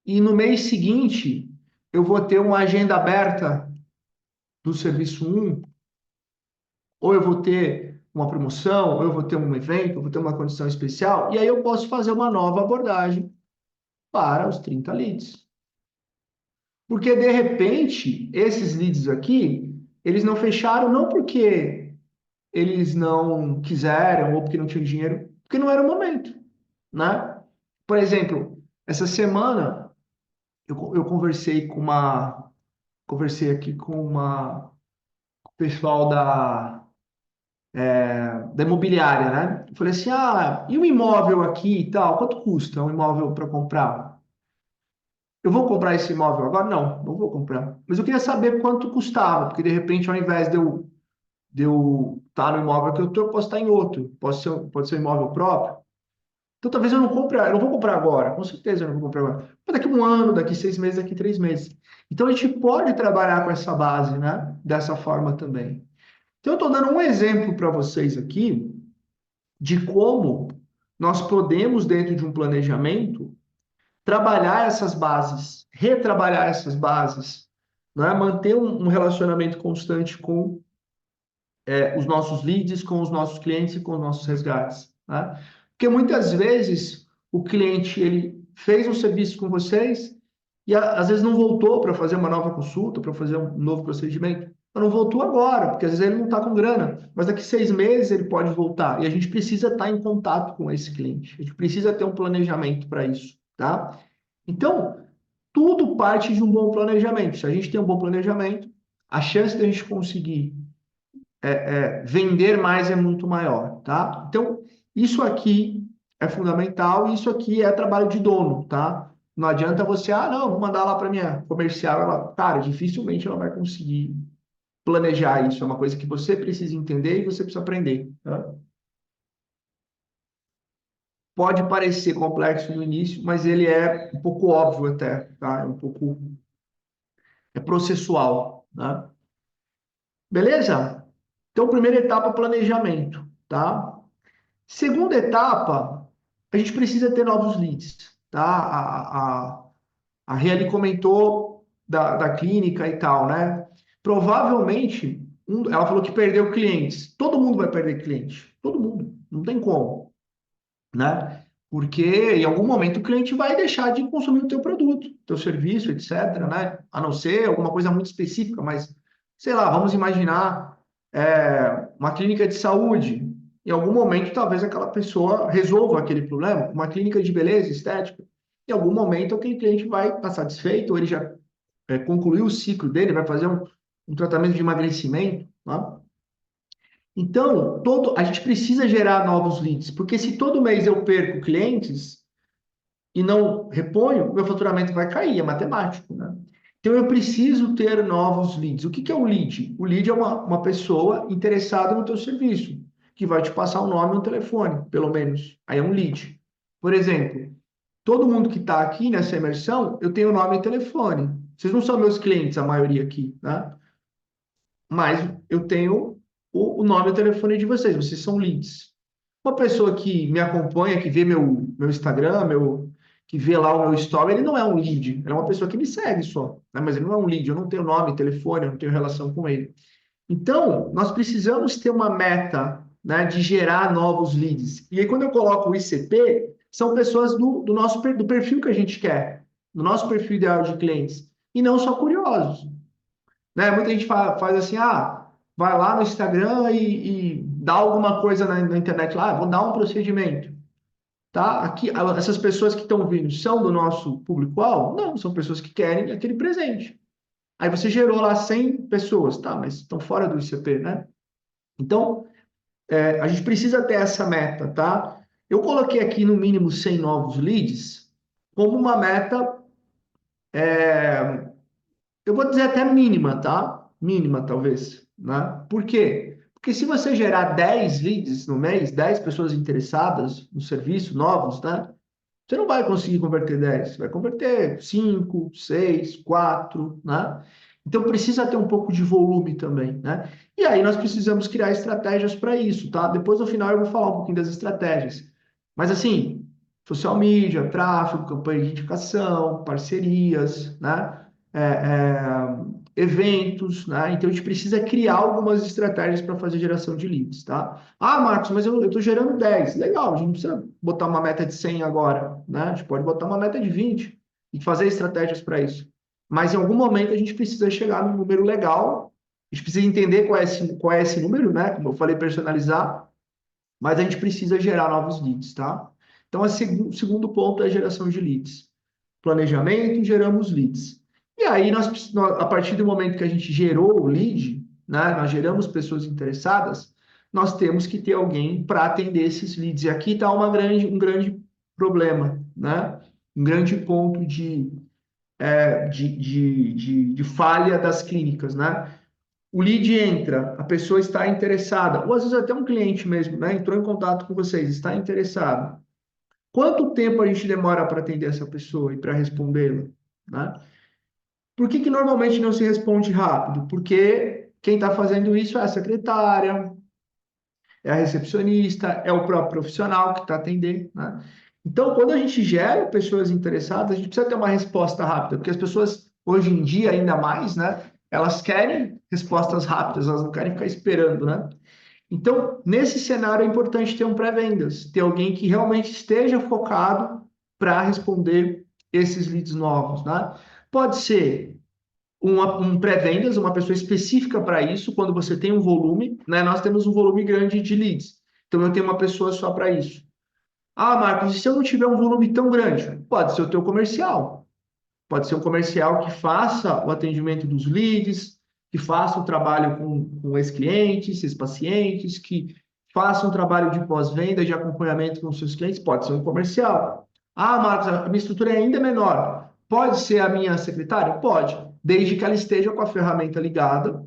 E no mês seguinte, eu vou ter uma agenda aberta do serviço 1, ou eu vou ter uma promoção, ou eu vou ter um evento, eu vou ter uma condição especial, e aí eu posso fazer uma nova abordagem para os 30 leads. Porque, de repente, esses leads aqui, eles não fecharam não porque eles não quiseram ou porque não tinham dinheiro, porque não era o momento, né? Por exemplo, essa semana eu conversei aqui com o pessoal da imobiliária, né? Eu falei assim, e um imóvel aqui e tal, quanto custa um imóvel para comprar? Eu vou comprar esse imóvel agora? Não, não vou comprar. Mas eu queria saber quanto custava, porque de repente, ao invés de eu estar no imóvel que eu estou, eu posso estar em outro. Pode ser um imóvel próprio. Então, talvez eu não vou comprar agora. Com certeza eu não vou comprar agora. Mas daqui 1 ano, daqui 6 meses, daqui 3 meses. Então, a gente pode trabalhar com essa base, né? Dessa forma também. Então, eu estou dando um exemplo para vocês aqui de como nós podemos, dentro de um planejamento, trabalhar essas bases, retrabalhar essas bases, né? Manter um relacionamento constante com os nossos leads, com os nossos clientes e com os nossos resgates, né? Porque muitas vezes o cliente ele fez um serviço com vocês e às vezes não voltou para fazer uma nova consulta, para fazer um novo procedimento. Mas não voltou agora, porque às vezes ele não está com grana, mas daqui 6 meses ele pode voltar. E a gente precisa estar em contato com esse cliente. A gente precisa ter um planejamento para isso, tá? Então, tudo parte de um bom planejamento. Se a gente tem um bom planejamento, a chance de a gente conseguir vender mais é muito maior, tá? Então, isso aqui é fundamental e isso aqui é trabalho de dono, tá? Não adianta você, não, vou mandar lá para minha comercial, cara, dificilmente ela vai conseguir planejar isso, é uma coisa que você precisa entender e você precisa aprender, tá? Pode parecer complexo no início, mas ele é um pouco óbvio até, tá? É um pouco processual, né? Beleza? Então, primeira etapa, planejamento, tá? Segunda etapa, a gente precisa ter novos leads, tá? A Rieli comentou da clínica e tal, né? Provavelmente, ela falou que perdeu clientes. Todo mundo vai perder cliente. Todo mundo. Não tem como, né? Porque em algum momento o cliente vai deixar de consumir o teu produto, teu serviço, etc, né? A não ser alguma coisa muito específica, mas, sei lá, vamos imaginar uma clínica de saúde. Em algum momento, talvez aquela pessoa resolva aquele problema. Uma clínica de beleza, estética. Em algum momento, aquele cliente vai estar satisfeito, ou ele já concluiu o ciclo dele, vai fazer um tratamento de emagrecimento, tá? Então, a gente precisa gerar novos leads, porque se todo mês eu perco clientes e não reponho, meu faturamento vai cair, é matemático, né? Então, eu preciso ter novos leads. O que que é o lead? O lead é uma pessoa interessada no teu serviço, que vai te passar um nome e um telefone, pelo menos. Aí é um lead. Por exemplo, todo mundo que está aqui nessa imersão, eu tenho nome e telefone. Vocês não são meus clientes, a maioria aqui, né? Mas eu tenho o nome e o telefone de vocês são leads. Uma pessoa que me acompanha, que vê meu Instagram, que vê lá o meu story, ele não é um lead, ele é uma pessoa que me segue só, né? Mas ele não é um lead, eu não tenho nome, telefone, eu não tenho relação com ele. Então, nós precisamos ter uma meta, né, de gerar novos leads. E aí, quando eu coloco o ICP, são pessoas do nosso do perfil que a gente quer, do nosso perfil ideal de clientes, e não só curiosos, né? Muita gente faz assim, vai lá no Instagram e dá alguma coisa na internet lá, vou dar um procedimento, tá? Aqui, essas pessoas que estão vindo são do nosso público-alvo? Não, são pessoas que querem aquele presente. Aí você gerou lá 100 pessoas, tá? Mas estão fora do ICP, né? Então, a gente precisa ter essa meta, tá? Eu coloquei aqui no mínimo 100 novos leads como uma meta, eu vou dizer até mínima, tá? Mínima, talvez, né? Por quê? Porque se você gerar 10 leads no mês, 10 pessoas interessadas no serviço, novos, né? Você não vai conseguir converter 10, você vai converter 5, 6, 4, né? Então precisa ter um pouco de volume também, né? E aí nós precisamos criar estratégias para isso, tá? Depois no final eu vou falar um pouquinho das estratégias. Mas assim, social media, tráfego, campanha de indicação, parcerias, né? Eventos, né? Então a gente precisa criar algumas estratégias para fazer geração de leads, tá? Ah, Marcos, mas eu estou gerando 10. Legal, a gente não precisa botar uma meta de 100 agora, né? A gente pode botar uma meta de 20 e fazer estratégias para isso. Mas em algum momento a gente precisa chegar num número legal, a gente precisa entender qual é esse número, né? Como eu falei, personalizar, mas a gente precisa gerar novos leads, tá? Então, o segundo ponto é a geração de leads. Planejamento, geramos leads. E aí, a partir do momento que a gente gerou o lead, né, nós geramos pessoas interessadas, nós temos que ter alguém para atender esses leads. E aqui está um grande problema, né? Um grande ponto de falha das clínicas, né? O lead entra, a pessoa está interessada, ou às vezes até um cliente mesmo, né? Entrou em contato com vocês, está interessado. Quanto tempo a gente demora para atender essa pessoa e para respondê-la, né? Por que normalmente não se responde rápido? Porque quem está fazendo isso é a secretária, é a recepcionista, é o próprio profissional que está atendendo, né? Então, quando a gente gera pessoas interessadas, a gente precisa ter uma resposta rápida, porque as pessoas, hoje em dia, ainda mais, né? Elas querem respostas rápidas, elas não querem ficar esperando, né? Então, nesse cenário é importante ter um pré-vendas, ter alguém que realmente esteja focado para responder esses leads novos, né? Pode ser um pré-vendas, uma pessoa específica para isso, quando você tem um volume, né? Nós temos um volume grande de leads, então eu tenho uma pessoa só para isso. Ah, Marcos, e se eu não tiver um volume tão grande? Pode ser o teu comercial. Pode ser um comercial que faça o atendimento dos leads, que faça o trabalho com esses clientes, esses pacientes, que faça um trabalho de pós-venda, de acompanhamento com os seus clientes. Pode ser um comercial. Ah, Marcos, a minha estrutura é ainda menor. Pode ser a minha secretária? Pode, desde que ela esteja com a ferramenta ligada,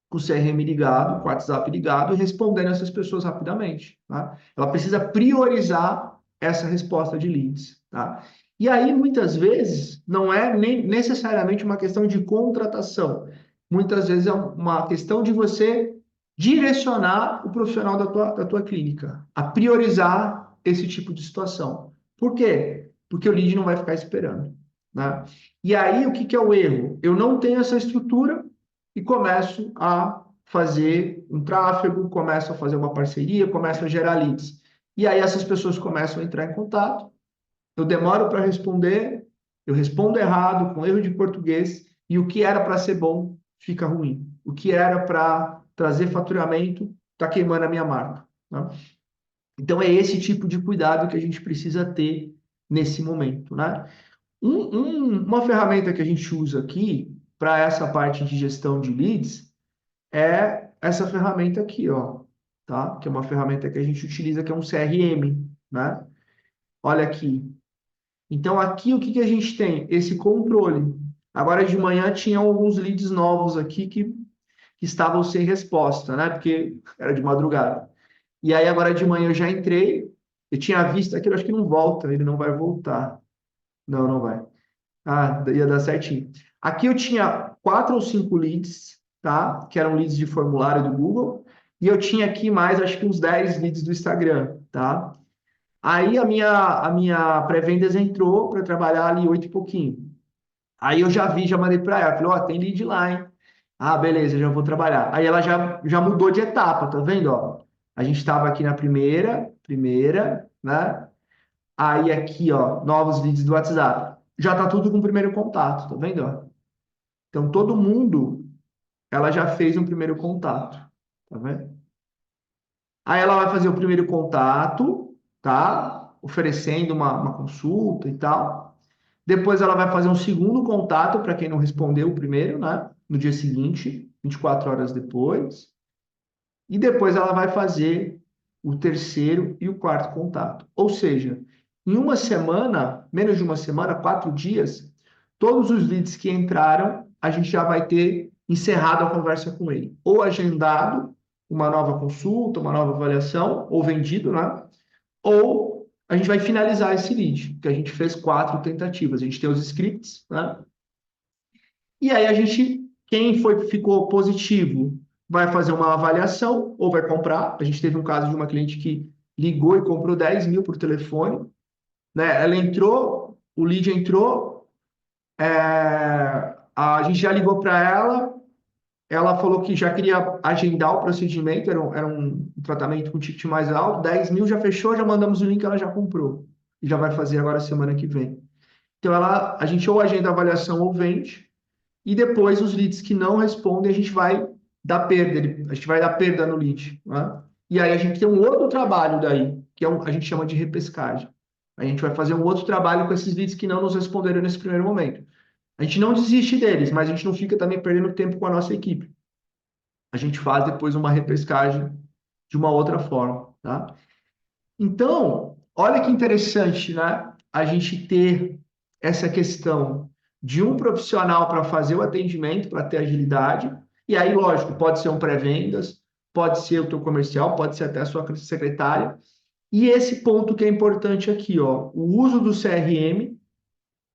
com o CRM ligado, com o WhatsApp ligado e respondendo essas pessoas rapidamente, tá? Ela precisa priorizar essa resposta de leads, tá? E aí, muitas vezes, não é nem necessariamente uma questão de contratação. Muitas vezes é uma questão de você direcionar o profissional da tua clínica a priorizar esse tipo de situação. Por quê? Porque o lead não vai ficar esperando, né? E aí, o que que é o erro? Eu não tenho essa estrutura e começo a fazer um tráfego, começo a fazer uma parceria, começo a gerar leads. E aí essas pessoas começam a entrar em contato, eu demoro para responder, eu respondo errado, com erro de português, e o que era para ser bom fica ruim. O que era para trazer faturamento está queimando a minha marca, né? Então é esse tipo de cuidado que a gente precisa ter nesse momento, né? Uma ferramenta que a gente usa aqui para essa parte de gestão de leads é essa ferramenta aqui, ó, tá? Que é uma ferramenta que a gente utiliza, que é um CRM, né? Olha aqui. Então, aqui o que que a gente tem? Esse controle. Agora de manhã tinha alguns leads novos aqui que estavam sem resposta, né? Porque era de madrugada. E aí, agora de manhã eu já entrei, eu tinha visto aquilo, acho que não volta, ele não vai voltar. Não, não vai. Ah, ia dar certinho. Aqui eu tinha 4 ou 5 leads, tá? Que eram leads de formulário do Google. E eu tinha aqui mais, acho que uns 10 leads do Instagram, tá? Aí a minha pré-vendas entrou para trabalhar ali 8 e pouquinho. Aí eu já vi, já mandei para ela, falei, ó, tem lead lá, hein? Ah, beleza, já vou trabalhar. Aí ela já mudou de etapa, tá vendo, ó? A gente estava aqui na primeira, né? Aí aqui, ó, novos leads do WhatsApp. Já tá tudo com o primeiro contato, tá vendo, ó? Então todo mundo, ela já fez um primeiro contato, tá vendo? Aí ela vai fazer o primeiro contato, tá? Oferecendo uma consulta e tal. Depois ela vai fazer um segundo contato para quem não respondeu o primeiro, né? No dia seguinte, 24 horas depois. E depois ela vai fazer o terceiro e o quarto contato. Ou seja, em uma semana, menos de uma semana, 4 dias, todos os leads que entraram, a gente já vai ter encerrado a conversa com ele. Ou agendado uma nova consulta, uma nova avaliação, ou vendido, né? Ou a gente vai finalizar esse lead, que a gente fez 4 tentativas. A gente tem os scripts, né? E aí a gente, quem ficou positivo, vai fazer uma avaliação ou vai comprar. A gente teve um caso de uma cliente que ligou e comprou 10 mil por telefone, né? Ela entrou, o lead entrou, a gente já ligou para ela, ela falou que já queria agendar o procedimento, era um tratamento com ticket mais alto, 10 mil já fechou, já mandamos o link, ela já comprou. E já vai fazer agora semana que vem. Então, a gente ou agenda a avaliação ou vende, e depois os leads que não respondem, a gente vai dar perda, a gente vai dar perda no lead, né? E aí a gente tem um outro trabalho daí, que a gente chama de repescagem. A gente vai fazer um outro trabalho com esses leads que não nos responderam nesse primeiro momento. A gente não desiste deles, mas a gente não fica também perdendo tempo com a nossa equipe. A gente faz depois uma repescagem de uma outra forma, tá? Então, olha que interessante, né? A gente ter essa questão de um profissional para fazer o atendimento, para ter agilidade. E aí, lógico, pode ser um pré-vendas, pode ser o teu comercial, pode ser até a sua secretária. E esse ponto que é importante aqui, ó, o uso do CRM,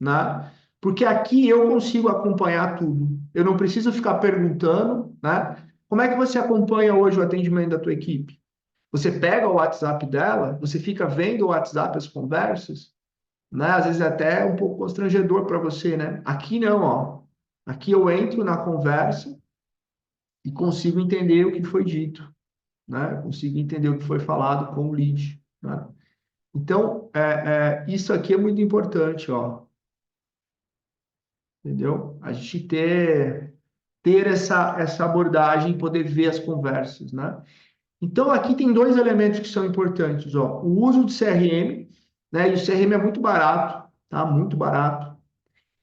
né? Porque aqui eu consigo acompanhar tudo. Eu não preciso ficar perguntando, né? Como é que você acompanha hoje o atendimento da tua equipe? Você pega o WhatsApp dela, você fica vendo o WhatsApp, as conversas, né? Às vezes é até um pouco constrangedor para você, né? Aqui não, ó. Aqui eu entro na conversa e consigo entender o que foi dito, né? Consigo entender o que foi falado com o lead, né? Então, isso aqui é muito importante, ó. Entendeu? A gente ter essa abordagem, poder ver as conversas, né? Então, aqui tem 2 elementos que são importantes, ó. O uso de CRM, né? E o CRM é muito barato, tá? Muito barato.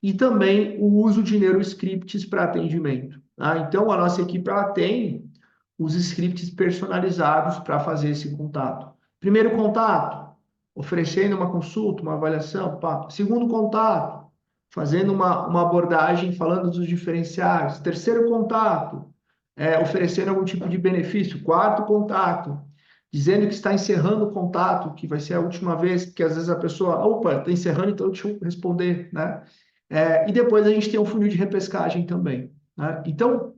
E também o uso de neuroscripts para atendimento, tá? Então, a nossa equipe, ela tem os scripts personalizados para fazer esse contato. Primeiro contato, oferecendo uma consulta, uma avaliação, pá. Segundo contato, fazendo uma abordagem falando dos diferenciais. Terceiro contato, oferecendo algum tipo de benefício. Quarto contato, dizendo que está encerrando o contato, que vai ser a última vez, porque às vezes a pessoa, opa, está encerrando, então deixa eu responder, né? E depois a gente tem um funil de repescagem também, né? Então,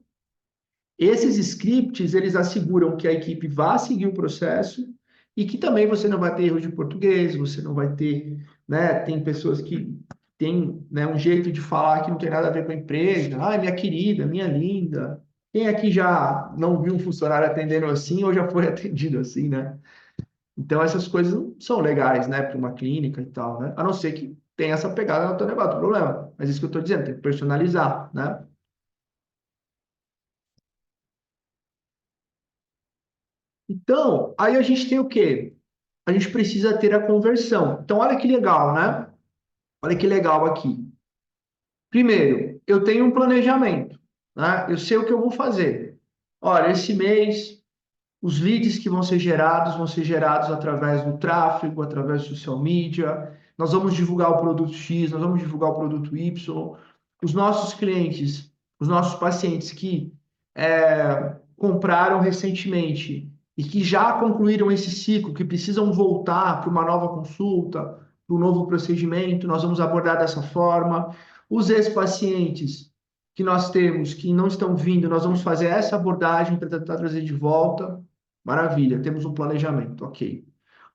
esses scripts, eles asseguram que a equipe vá seguir o processo e que também você não vai ter erro de português, você não vai ter, né? Tem pessoas que têm, né, um jeito de falar que não tem nada a ver com a empresa. Ai, minha querida, minha linda. Quem aqui já não viu um funcionário atendendo assim ou já foi atendido assim, né? Então, essas coisas não são legais, né, para uma clínica e tal, né? A não ser que tenha essa pegada no teu negócio, problema. Mas isso que eu estou dizendo, tem que personalizar, né? Então, aí a gente tem o quê? A gente precisa ter a conversão. Então, olha que legal, né? Olha que legal aqui. Primeiro, eu tenho um planejamento, né? Eu sei o que eu vou fazer. Olha, esse mês, os leads que vão ser gerados através do tráfego, através do social media. Nós vamos divulgar o produto X, nós vamos divulgar o produto Y. Os nossos clientes, os nossos pacientes que compraram recentemente e que já concluíram esse ciclo, que precisam voltar para uma nova consulta, para um novo procedimento, nós vamos abordar dessa forma. Os ex-pacientes, que nós temos que não estão vindo, nós vamos fazer essa abordagem para tentar trazer de volta. Maravilha, temos um planejamento, ok.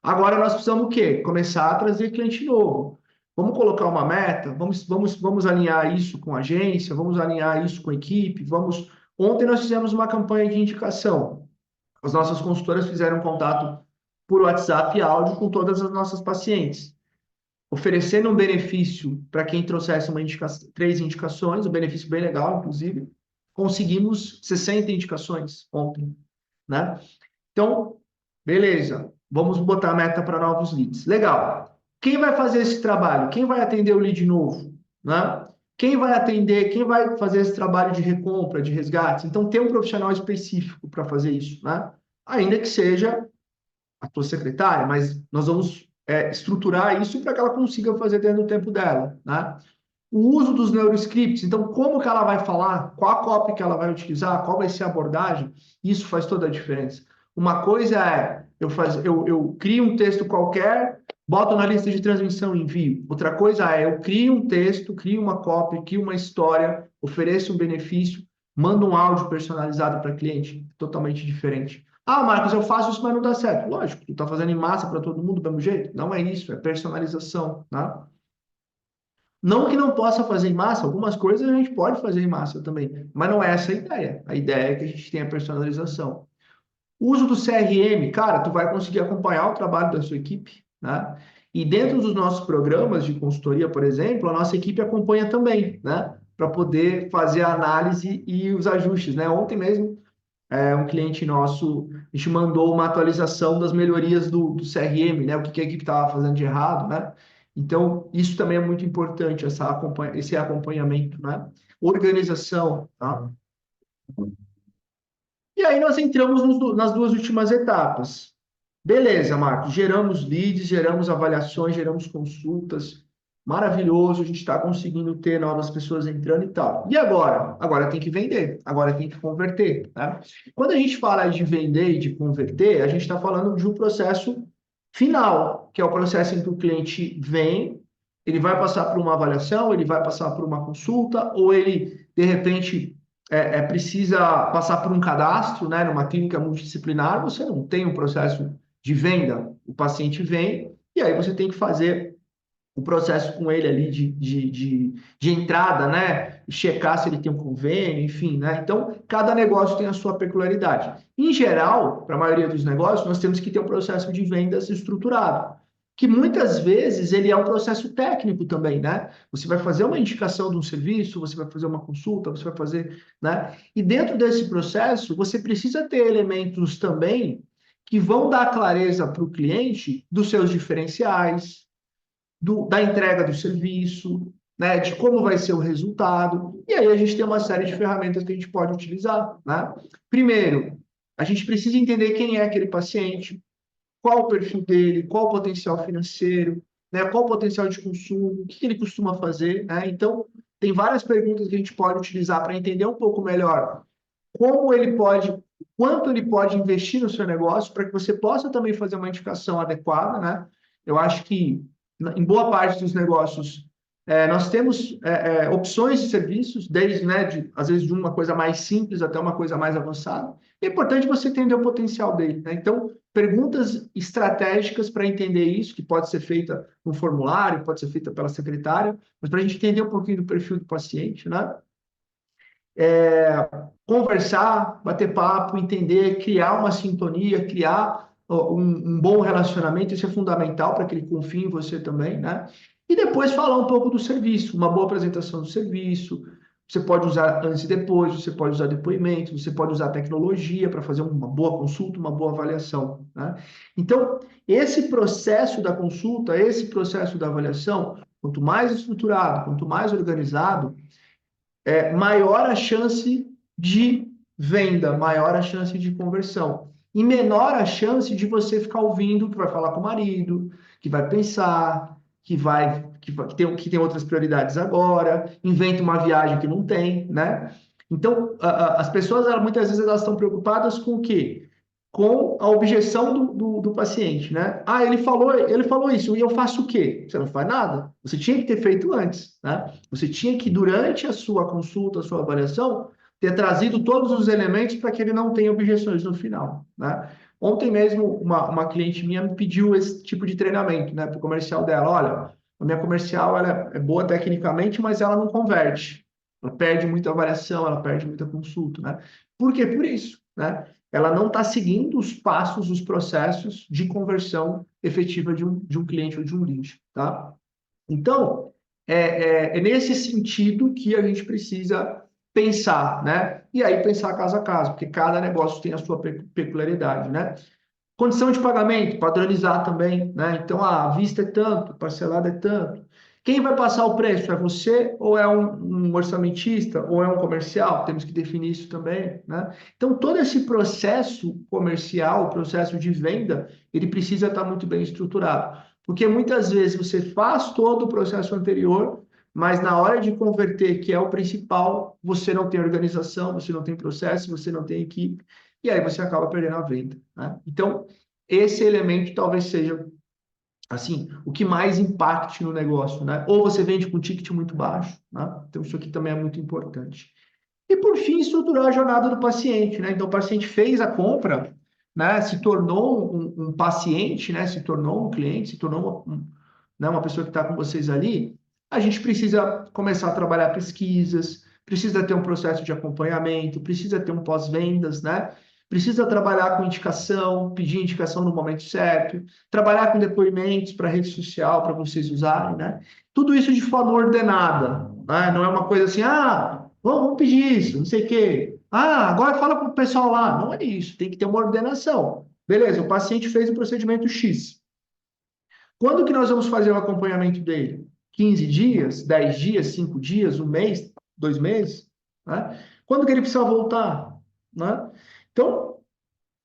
Agora nós precisamos o quê? Começar a trazer cliente novo. Vamos colocar uma meta, vamos alinhar isso com a agência, vamos alinhar isso com a equipe, vamos. Ontem nós fizemos uma campanha de indicação. As nossas consultoras fizeram contato por WhatsApp e áudio com todas as nossas pacientes, oferecendo um benefício para quem trouxesse três indicações, um benefício bem legal, inclusive. Conseguimos 60 indicações ontem, né? Então, beleza, vamos botar a meta para novos leads. Legal. Quem vai fazer esse trabalho? Quem vai atender o lead novo, né? Quem vai atender, quem vai fazer esse trabalho de recompra, de resgate? Então, tem um profissional específico para fazer isso, né? Ainda que seja a tua secretária, mas nós vamos estruturar isso para que ela consiga fazer dentro do tempo dela, né? O uso dos neuroscripts, então como que ela vai falar, qual a copy que ela vai utilizar, qual vai ser a abordagem, isso faz toda a diferença. Uma coisa é eu crio um texto qualquer, boto na lista de transmissão e envio. Outra coisa é eu crio um texto, crio uma copy, crio uma história, ofereço um benefício, mando um áudio personalizado para cliente, totalmente diferente. Ah, Marcos, eu faço isso, mas não dá certo. Lógico, tu tá fazendo em massa para todo mundo do mesmo jeito? Não é isso, é personalização, tá? Não que não possa fazer em massa, algumas coisas a gente pode fazer em massa também, mas não é essa a ideia. A ideia é que a gente tenha personalização. O uso do CRM, cara, tu vai conseguir acompanhar o trabalho da sua equipe, né? E dentro dos nossos programas de consultoria, por exemplo, a nossa equipe acompanha também, né? Para poder fazer a análise e os ajustes, né? Ontem mesmo, um cliente nosso, a gente mandou uma atualização das melhorias do CRM, né? O que a equipe estava fazendo de errado, né? Então, isso também é muito importante, esse acompanhamento, né? Organização, tá? E aí nós entramos nas duas últimas etapas. Beleza, Marcos, geramos leads, geramos avaliações, geramos consultas. Maravilhoso, a gente está conseguindo ter novas pessoas entrando e tal. E agora? Agora tem que vender, agora tem que converter, né? Quando a gente fala de vender e de converter, a gente está falando de um processo final, que é o processo em que o cliente vem, ele vai passar por uma avaliação, ele vai passar por uma consulta, ou ele, de repente, precisa passar por um cadastro, né, numa clínica multidisciplinar, você não tem um processo de venda, o paciente vem, e aí você tem que fazer o processo com ele ali de entrada, né? Checar se ele tem um convênio, enfim, né? Então, cada negócio tem a sua peculiaridade. Em geral, para a maioria dos negócios, nós temos que ter um processo de vendas estruturado, que muitas vezes ele é um processo técnico também, né? Você vai fazer uma indicação de um serviço, você vai fazer uma consulta, você vai fazer, né? E dentro desse processo, você precisa ter elementos também que vão dar clareza para o cliente dos seus diferenciais, da entrega do serviço, né, de como vai ser o resultado. E aí a gente tem uma série de ferramentas que a gente pode utilizar, né? Primeiro, a gente precisa entender quem é aquele paciente, qual o perfil dele, qual o potencial financeiro, né, qual o potencial de consumo, o que ele costuma fazer, né? Então, tem várias perguntas que a gente pode utilizar para entender um pouco melhor como ele pode, quanto ele pode investir no seu negócio para que você possa também fazer uma indicação adequada, né? Eu acho que em boa parte dos negócios nós temos opções de serviços, desde, né, às vezes de uma coisa mais simples até uma coisa mais avançada. É importante você entender o potencial dele, né? Então, perguntas estratégicas para entender isso, que pode ser feita no formulário, pode ser feita pela secretária, mas para a gente entender um pouquinho do perfil do paciente, né? Conversar, bater papo, entender, criar uma sintonia, criar um bom relacionamento, isso é fundamental para que ele confie em você também, né? E depois falar um pouco do serviço, uma boa apresentação do serviço. Você pode usar antes e depois, você pode usar depoimento, você pode usar tecnologia para fazer uma boa consulta, uma boa avaliação, né? Então, esse processo da consulta, esse processo da avaliação, quanto mais estruturado, quanto mais organizado, maior a chance de venda, maior a chance de conversão. E menor a chance de você ficar ouvindo que vai falar com o marido, que vai pensar, que tem outras prioridades agora, inventa uma viagem que não tem, né? Então, as pessoas, muitas vezes, elas estão preocupadas com o quê? com a objeção do paciente, né? Ah, ele falou isso, e eu faço o quê? Você não faz nada. Você tinha que ter feito antes, né? Você tinha que, durante a sua consulta, a sua avaliação, ter trazido todos os elementos para que ele não tenha objeções no final, né? Ontem mesmo, uma cliente minha me pediu esse tipo de treinamento, né, para o comercial dela. Olha, a minha comercial ela é boa tecnicamente, mas ela não converte. Ela perde muita avaliação, ela perde muita consulta, né? Por quê? Por isso, né? Ela não está seguindo os passos, os processos de conversão efetiva de um cliente ou de um lead, tá? Então, é nesse sentido que a gente precisa pensar, né? E aí pensar caso a caso, porque cada negócio tem a sua peculiaridade, né? Condição de pagamento, padronizar também, né? Então, a vista é tanto, parcelada é tanto. Quem vai passar o preço? É você ou é um orçamentista ou é um comercial? Temos que definir isso também, né? Então, todo esse processo comercial, o processo de venda, ele precisa estar muito bem estruturado. Porque muitas vezes você faz todo o processo anterior, mas na hora de converter, que é o principal, você não tem organização, você não tem processo, você não tem equipe, e aí você acaba perdendo a venda, né? Então, esse elemento talvez seja, assim, o que mais impacte no negócio, né? Ou você vende com ticket muito baixo, né? Então, isso aqui também é muito importante. E, por fim, estruturar a jornada do paciente, né? Então, o paciente fez a compra, né? Se tornou um paciente, né? Se tornou um cliente, se tornou né? Uma pessoa que está com vocês ali. A gente precisa começar a trabalhar pesquisas, precisa ter um processo de acompanhamento, precisa ter um pós-vendas, né? Precisa trabalhar com indicação, pedir indicação no momento certo, trabalhar com depoimentos para rede social, para vocês usarem, né? Tudo isso de forma ordenada, né? Não é uma coisa assim, ah, vamos pedir isso, não sei o quê. Ah, agora fala para o pessoal lá. Não é isso, tem que ter uma ordenação. Beleza, o paciente fez o procedimento X. Quando que nós vamos fazer o acompanhamento dele? 15 dias, 10 dias, 5 dias, um mês, 2 meses? Né? Quando que ele precisa voltar? Né? Então,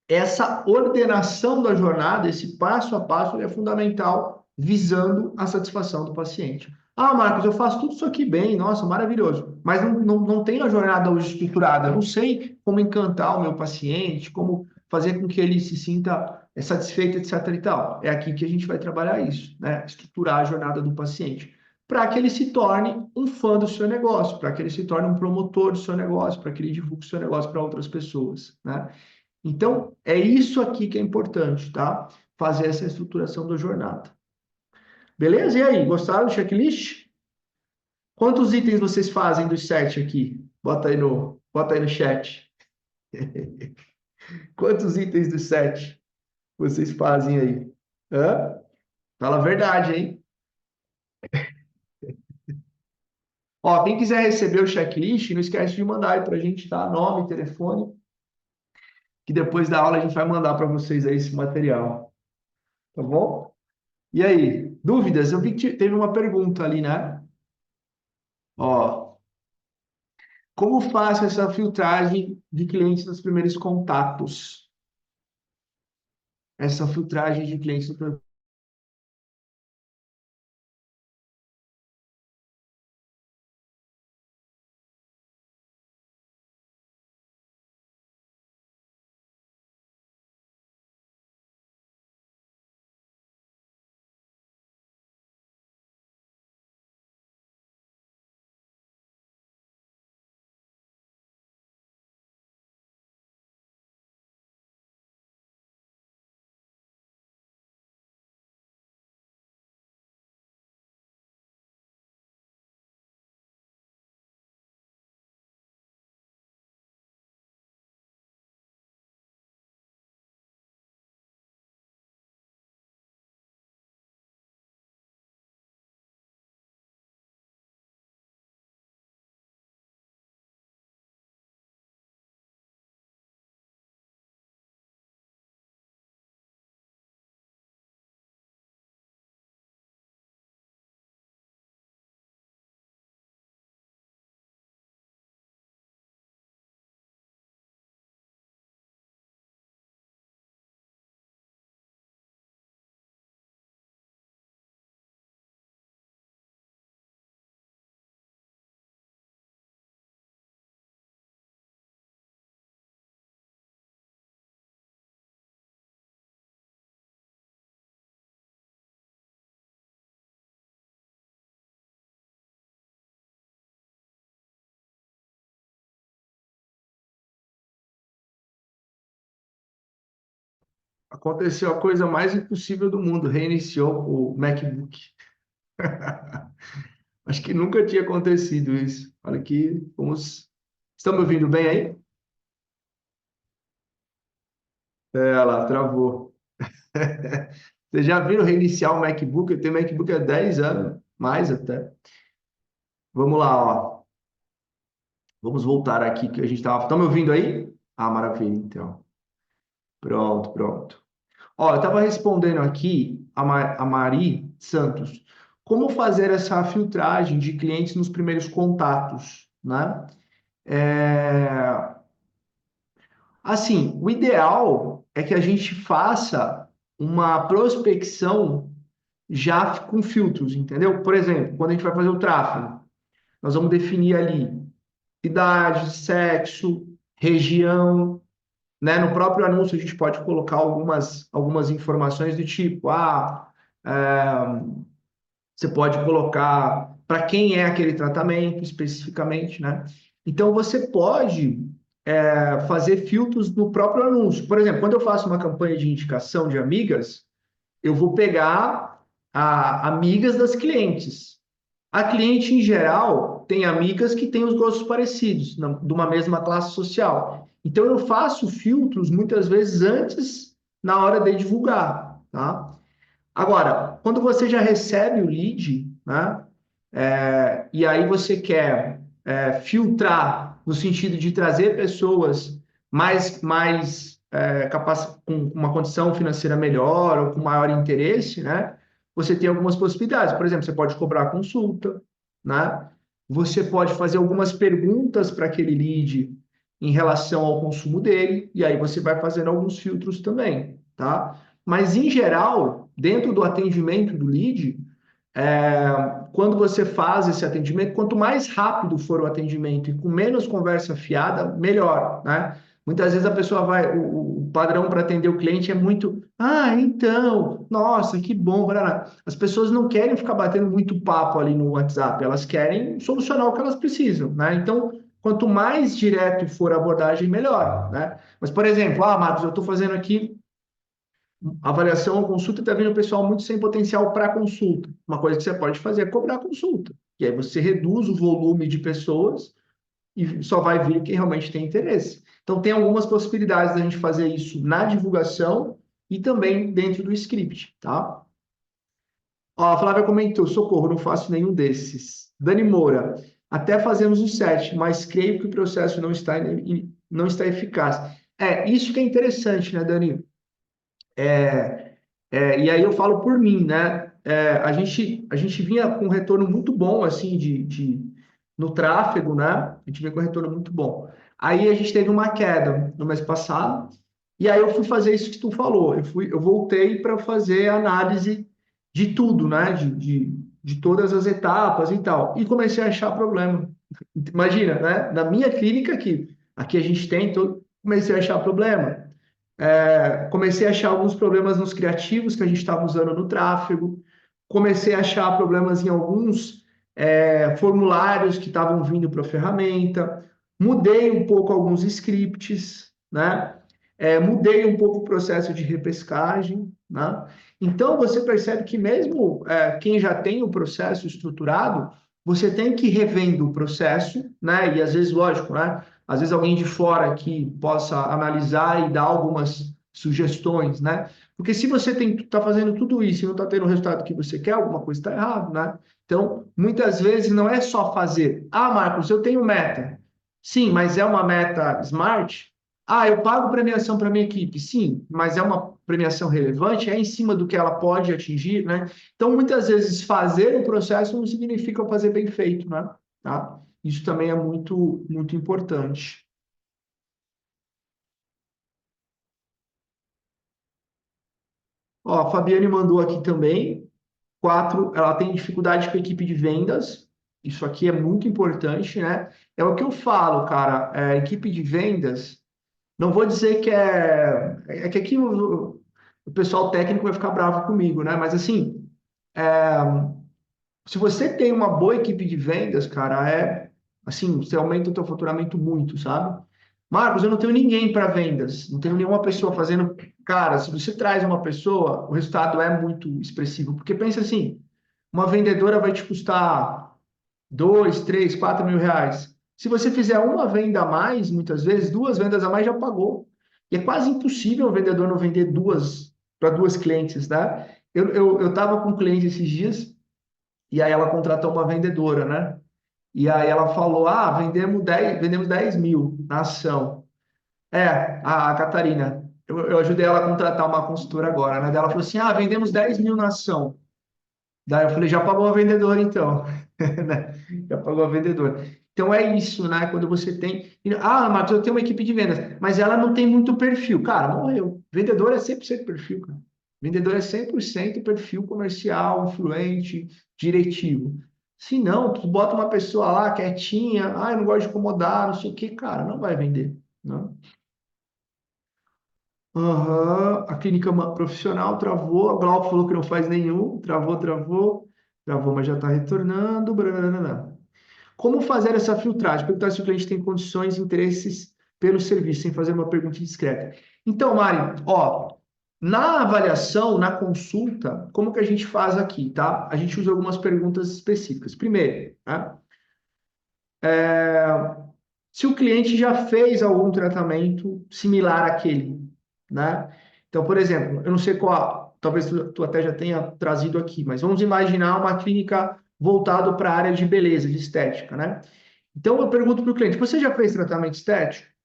essa ordenação da jornada, esse passo a passo, ele é fundamental visando a satisfação do paciente. Ah, Marcos, eu faço tudo isso aqui bem, nossa, maravilhoso, mas não tenho a jornada hoje estruturada, eu não sei como encantar o meu paciente, como fazer com que ele se sinta satisfeito, etc. e tal. É aqui que a gente vai trabalhar isso, né? Estruturar a jornada do paciente, para que ele se torne um fã do seu negócio, para que ele se torne um promotor do seu negócio, para que ele divulgue o seu negócio para outras pessoas, né? Então, é isso aqui que é importante, tá? Fazer essa estruturação da jornada. Beleza? E aí, gostaram do checklist? Quantos itens vocês fazem dos 7 aqui? Bota aí no chat. Quantos itens dos 7 vocês fazem aí? Hã? Fala a verdade, hein? Ó, quem quiser receber o checklist, não esquece de mandar aí pra gente, tá? Nome, telefone, que depois da aula a gente vai mandar para vocês aí esse material, tá bom? E aí, dúvidas? Eu vi que teve uma pergunta ali, né? Ó, como faço essa filtragem de clientes nos primeiros contatos? Essa filtragem de clientes nos Aconteceu a coisa mais impossível do mundo, reiniciou o MacBook. Acho que nunca tinha acontecido isso. Olha aqui, vamos. Estão me ouvindo bem aí? É, olha lá, travou. Vocês já viram reiniciar o MacBook? Eu tenho MacBook há 10 anos, mais até. Vamos lá, ó. Vamos voltar aqui que a gente estava. Estão me ouvindo aí? Ah, maravilha, então. Pronto, pronto. Ó, eu estava respondendo aqui a Mari Santos. Como fazer essa filtragem de clientes nos primeiros contatos, né? É, assim, o ideal é que a gente faça uma prospecção já com filtros, entendeu? Por exemplo, quando a gente vai fazer o tráfego, nós vamos definir ali idade, sexo, região, né? No próprio anúncio a gente pode colocar algumas informações do tipo, é, você pode colocar para quem é aquele tratamento especificamente, né? Então você pode fazer filtros no próprio anúncio. Por exemplo, quando eu faço uma campanha de indicação de amigas, eu vou pegar amigas das clientes. A cliente, em geral, tem amigas que têm os gostos parecidos, de uma mesma classe social. Então, eu faço filtros muitas vezes antes, na hora de divulgar, tá? Agora, quando você já recebe o lead, né? E aí você quer filtrar no sentido de trazer pessoas com uma condição financeira melhor ou com maior interesse, né? Você tem algumas possibilidades. Por exemplo, você pode cobrar consulta, né? Você pode fazer algumas perguntas para aquele lead em relação ao consumo dele, e aí você vai fazendo alguns filtros também, tá? Mas, em geral, dentro do atendimento do lead, quando você faz esse atendimento, quanto mais rápido for o atendimento e com menos conversa fiada, melhor, né? Muitas vezes a pessoa o padrão para atender o cliente é muito, então, nossa, que bom, barará. As pessoas não querem ficar batendo muito papo ali no WhatsApp, elas querem solucionar o que elas precisam, né? Então, quanto mais direto for a abordagem, melhor, né? Mas, por exemplo, Marcos, eu estou fazendo aqui avaliação ou consulta, está vindo o pessoal muito sem potencial para consulta. Uma coisa que você pode fazer é cobrar consulta. E aí você reduz o volume de pessoas e só vai vir quem realmente tem interesse. Então, tem algumas possibilidades da gente fazer isso na divulgação e também dentro do script, tá? Ó, a Flávia comentou, socorro, não faço nenhum desses. Dani Moura, até fazemos o set, mas creio que o processo não está eficaz. Isso que é interessante, né, Dani? E aí eu falo por mim, né? A gente vinha com um retorno muito bom, assim, no tráfego, né? A gente vinha com um retorno muito bom. Aí a gente teve uma queda no mês passado, e aí eu fui fazer isso que tu falou. Eu voltei para fazer análise de tudo, né? De todas as etapas e tal. E comecei a achar problema. Imagina, né? Na minha clínica aqui a gente tem, comecei a achar problema. Comecei a achar alguns problemas nos criativos que a gente estava usando no tráfego, comecei a achar problemas em alguns formulários que estavam vindo para a ferramenta, mudei um pouco alguns scripts, né? Mudei um pouco o processo de repescagem, né? Então você percebe que mesmo quem já tem o processo estruturado, você tem que ir revendo o processo, né? E às vezes, lógico, né? Às vezes alguém de fora que possa analisar e dar algumas sugestões, né? Porque se você está fazendo tudo isso e não está tendo o resultado que você quer, alguma coisa está errada, né? Então, muitas vezes não é só fazer. Marcos, eu tenho meta. Sim, mas é uma meta smart? Eu pago premiação para minha equipe. Sim, mas é uma premiação relevante? É em cima do que ela pode atingir, né? Então, muitas vezes, fazer o processo não significa fazer bem feito, né? Tá? Isso também é muito, muito importante. Ó, a Fabiane mandou aqui também. 4, ela tem dificuldade com a equipe de vendas. Isso aqui é muito importante, né? É o que eu falo, cara. Equipe de vendas, não vou dizer que é que aqui o pessoal técnico vai ficar bravo comigo, né? Mas assim, se você tem uma boa equipe de vendas, cara, assim, você aumenta o teu faturamento muito, sabe? Marcos, eu não tenho ninguém para vendas, não tenho nenhuma pessoa fazendo. cara, se você traz uma pessoa, o resultado é muito expressivo. Porque pensa assim, uma vendedora vai te custar 2, 3, 4 mil reais. Se você fizer uma venda a mais, muitas vezes, duas vendas a mais já pagou. E é quase impossível o vendedor não vender duas para duas clientes, tá? Eu tava com um cliente esses dias, e aí ela contratou uma vendedora, né? E aí ela falou: ah, vendemos 10 mil na ação. A Catarina. Eu ajudei ela a contratar uma consultora agora, né? Daí ela falou assim: ah, vendemos 10 mil na ação. Daí eu falei: já pagou a vendedora, então. Né? Já pagou a vendedora. Então é isso, né? Quando você tem. Ah, Marcos, eu tenho uma equipe de vendas, mas ela não tem muito perfil. Cara, morreu. Vendedor é 100% perfil, cara. Vendedor é 100% perfil comercial, influente, diretivo. Se não, tu bota uma pessoa lá quietinha, ah, eu não gosto de incomodar, não sei o quê, cara, não vai vender. Não. Aham, a clínica profissional travou, a Glauco falou que não faz nenhum, travou, mas já está retornando. Brararara. Como fazer essa filtragem? Perguntar se o cliente tem condições e interesses pelo serviço, sem fazer uma pergunta discreta. Então, Mari, ó, na avaliação, na consulta, como que a gente faz aqui, tá? A gente usa algumas perguntas específicas. Primeiro, tá? Se o cliente já fez algum tratamento similar àquele, né? Então, por exemplo, eu não sei qual, talvez tu até já tenha trazido aqui, mas vamos imaginar uma clínica voltada para a área de beleza, de estética, né? Então, eu pergunto para o cliente: você já fez tratamento estético?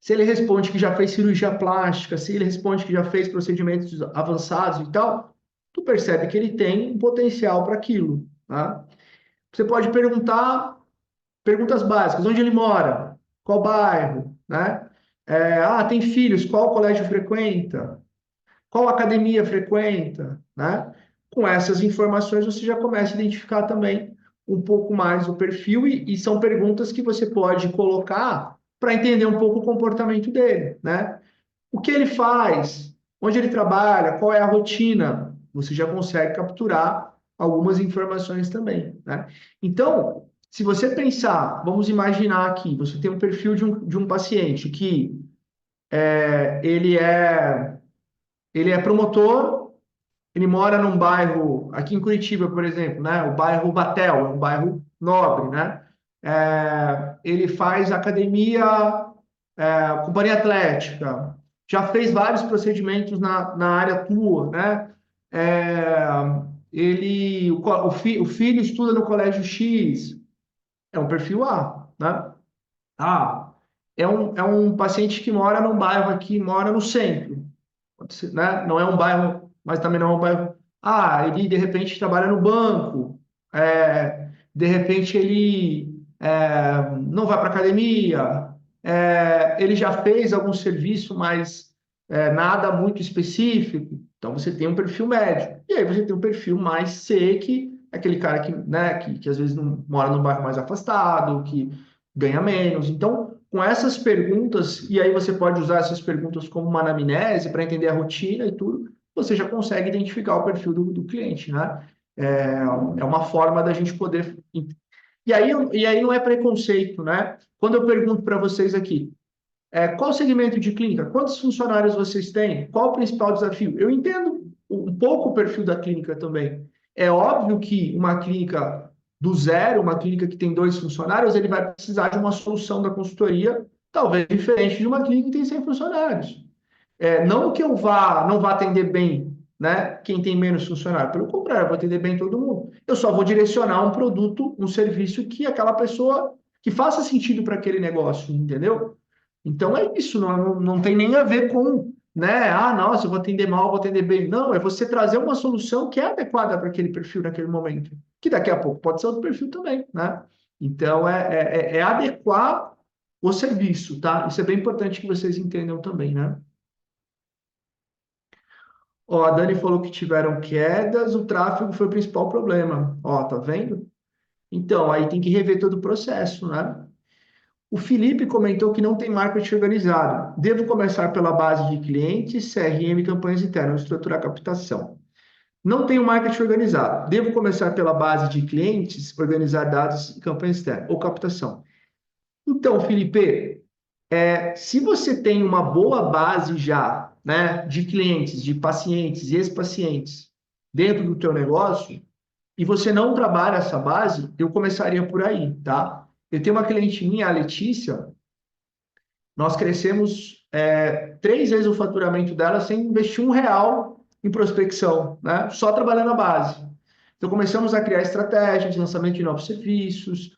Se ele responde que já fez cirurgia plástica, se ele responde que já fez procedimentos avançados e tal, tu percebe que ele tem um potencial para aquilo, tá? Você pode perguntar perguntas básicas: onde ele mora? Qual bairro? Né? Tem filhos? Qual colégio frequenta? Qual academia frequenta? Né? Com essas informações você já começa a identificar também um pouco mais o perfil e são perguntas que você pode colocar para entender um pouco o comportamento dele, né? O que ele faz? Onde ele trabalha? Qual é a rotina? Você já consegue capturar algumas informações também, né? Então, se você pensar, vamos imaginar aqui, você tem um perfil de um paciente que é, ele é, ele é promotor, ele mora num bairro, aqui em Curitiba, por exemplo, né? O bairro Batel, é um bairro nobre, né? Ele faz academia, companhia atlética, já fez vários procedimentos na área tua, né? É, o filho estuda no colégio X, é um perfil A, né? Ah, é um paciente que mora num bairro aqui, mora no centro, né? Não é um bairro, mas também não é um bairro. Ah, ele de repente trabalha no banco, de repente ele não vai para academia, ele já fez algum serviço, mas nada muito específico. Então você tem um perfil médio. E aí você tem um perfil mais C, que é aquele cara que, né, que às vezes não mora num bairro mais afastado, que ganha menos. Então, com essas perguntas, e aí você pode usar essas perguntas como uma anamnese para entender a rotina e tudo, você já consegue identificar o perfil do cliente, né? É uma forma da gente poder. E aí não é preconceito, né? Quando eu pergunto para vocês aqui, qual segmento de clínica? Quantos funcionários vocês têm? Qual o principal desafio? Eu entendo um pouco o perfil da clínica também. É óbvio que uma clínica do zero, uma clínica que tem 2 funcionários, ele vai precisar de uma solução da consultoria, talvez diferente de uma clínica que tem 100 funcionários. Não que eu não vá atender bem, né, quem tem menos funcionário. Pelo contrário, eu vou atender bem todo mundo. Eu só vou direcionar um produto, um serviço que aquela pessoa, que faça sentido para aquele negócio, entendeu? Então é isso, não tem nem a ver com, né? Ah, nossa, eu vou atender mal, vou atender bem. Não, é você trazer uma solução que é adequada para aquele perfil naquele momento. Que daqui a pouco pode ser outro perfil também, né? Então é adequar o serviço, tá? Isso é bem importante que vocês entendam também, né? Ó, a Dani falou que tiveram quedas, o tráfego foi o principal problema. Ó, tá vendo? Então, aí tem que rever todo o processo, né? O Felipe comentou que não tem marketing organizado. Devo começar pela base de clientes, CRM, campanhas internas, estruturar a captação. Não tenho marketing organizado. Devo começar pela base de clientes, organizar dados e campanhas externas, ou captação. Então, Felipe, se você tem uma boa base já né, de clientes, de pacientes e ex-pacientes dentro do teu negócio, e você não trabalha essa base, eu começaria por aí, tá? Eu tenho uma cliente minha, a Letícia, nós crescemos 3 vezes o faturamento dela sem investir R$ 1 em prospecção, né? Só trabalhando a base. Então, começamos a criar estratégias, lançamento de novos serviços,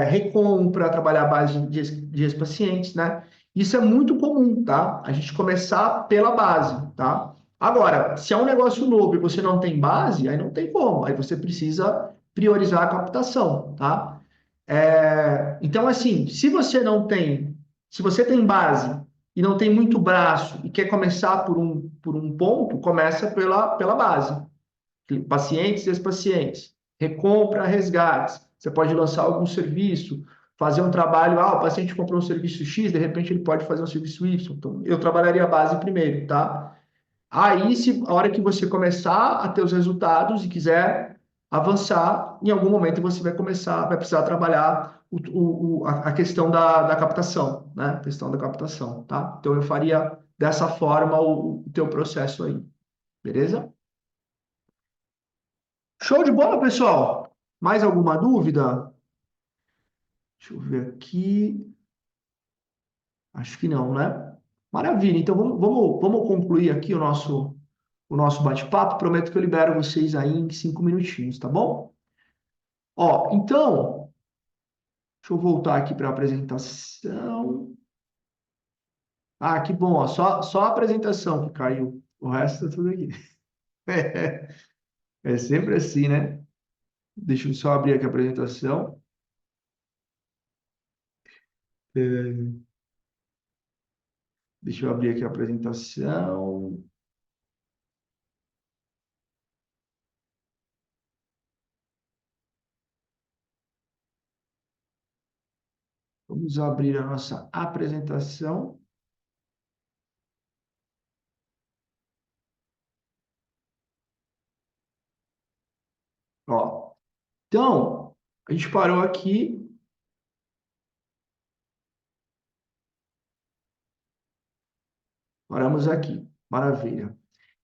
recompra, trabalhar a base de ex-pacientes, né? Isso é muito comum, tá? A gente começar pela base, tá? Agora, se é um negócio novo e você não tem base, aí não tem como. Aí você precisa priorizar a captação, tá? Então, assim, se você tem base e não tem muito braço e quer começar por um ponto, começa pela base. Pacientes e ex-pacientes, recompra, resgates. Você pode lançar algum serviço, fazer um trabalho, o paciente comprou um serviço X, de repente ele pode fazer um serviço Y. Então, eu trabalharia a base primeiro, tá? Aí, a hora que você começar a ter os resultados e quiser avançar, em algum momento você vai precisar trabalhar a questão da captação, né? A questão da captação, tá? Então, eu faria dessa forma o teu processo aí, beleza? Show de bola, pessoal? Mais alguma dúvida? Deixa eu ver aqui. Acho que não, né? Maravilha. Então vamos concluir aqui o nosso bate-papo. Prometo que eu libero vocês aí em 5 minutinhos, tá bom? Ó, então, deixa eu voltar aqui para a apresentação. Ah, que bom, ó, só a apresentação que caiu. O resto tá tudo aqui. É sempre assim, né? Deixa eu só abrir aqui a apresentação. É, Deixa eu abrir aqui a apresentação. Vamos abrir a nossa apresentação. Ó, então, a gente parou aqui, paramos aqui. Maravilha.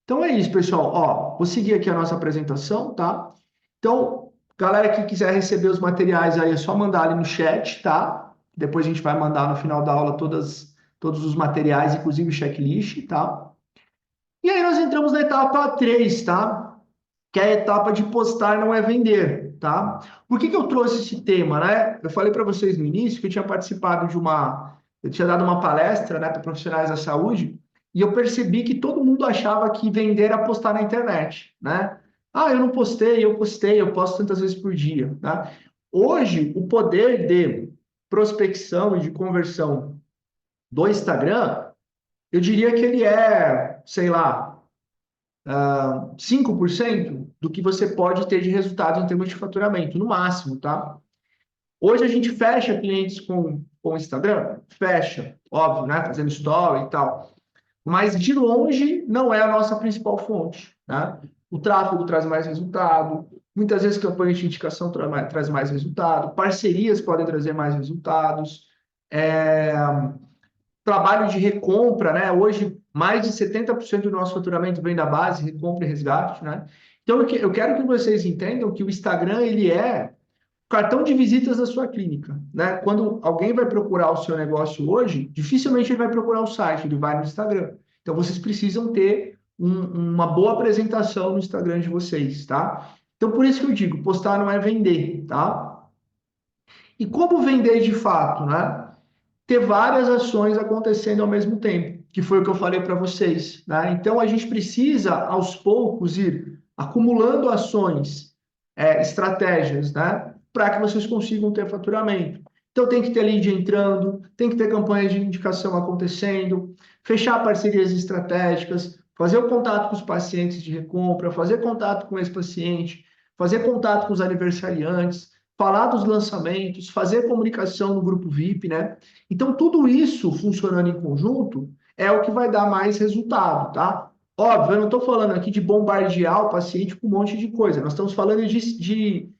Então é isso, pessoal. Ó, vou seguir aqui a nossa apresentação, tá? Então, galera que quiser receber os materiais aí, é só mandar ali no chat, tá? Depois a gente vai mandar no final da aula todos os materiais, inclusive o checklist, tá? E aí nós entramos na etapa 3, tá? Que é a etapa de postar não é vender, tá? Por que que eu trouxe esse tema, né? Eu falei para vocês no início que eu tinha participado eu tinha dado uma palestra, né, para profissionais da saúde, e eu percebi que todo mundo achava que vender era postar na internet, né? Ah, eu não postei, eu posto tantas vezes por dia, tá? Hoje, o poder de prospecção e de conversão do Instagram, eu diria que ele sei lá, 5% do que você pode ter de resultado em termos de faturamento, no máximo, tá? Hoje a gente fecha clientes com o Instagram? Fecha, óbvio, né? Fazendo story e tal. Mas de longe não é a nossa principal fonte, né? O tráfego traz mais resultado, muitas vezes campanhas de indicação traz mais resultado, parcerias podem trazer mais resultados, é, trabalho de recompra, né? Hoje, mais de 70% do nosso faturamento vem da base, recompra e resgate, né? Então, eu quero que vocês entendam que o Instagram, ele é o cartão de visitas da sua clínica, né? Quando alguém vai procurar o seu negócio hoje, dificilmente ele vai procurar o site, ele vai no Instagram. Então, vocês precisam ter uma boa apresentação no Instagram de vocês, tá? Então, por isso que eu digo, postar não é vender, tá? E como vender de fato, né? Ter várias ações acontecendo ao mesmo tempo, que foi o que eu falei para vocês, né? Então a gente precisa aos poucos ir acumulando ações, estratégias, né? Para que vocês consigam ter faturamento. Então tem que ter lead entrando, tem que ter campanhas de indicação acontecendo, fechar parcerias estratégicas, fazer o contato com os pacientes de recompra, fazer contato com esse paciente, fazer contato com os aniversariantes, falar dos lançamentos, fazer comunicação no grupo VIP, né? Então, tudo isso funcionando em conjunto é o que vai dar mais resultado, tá? Óbvio, eu não estou falando aqui de bombardear o paciente com um monte de coisa. Nós estamos falando de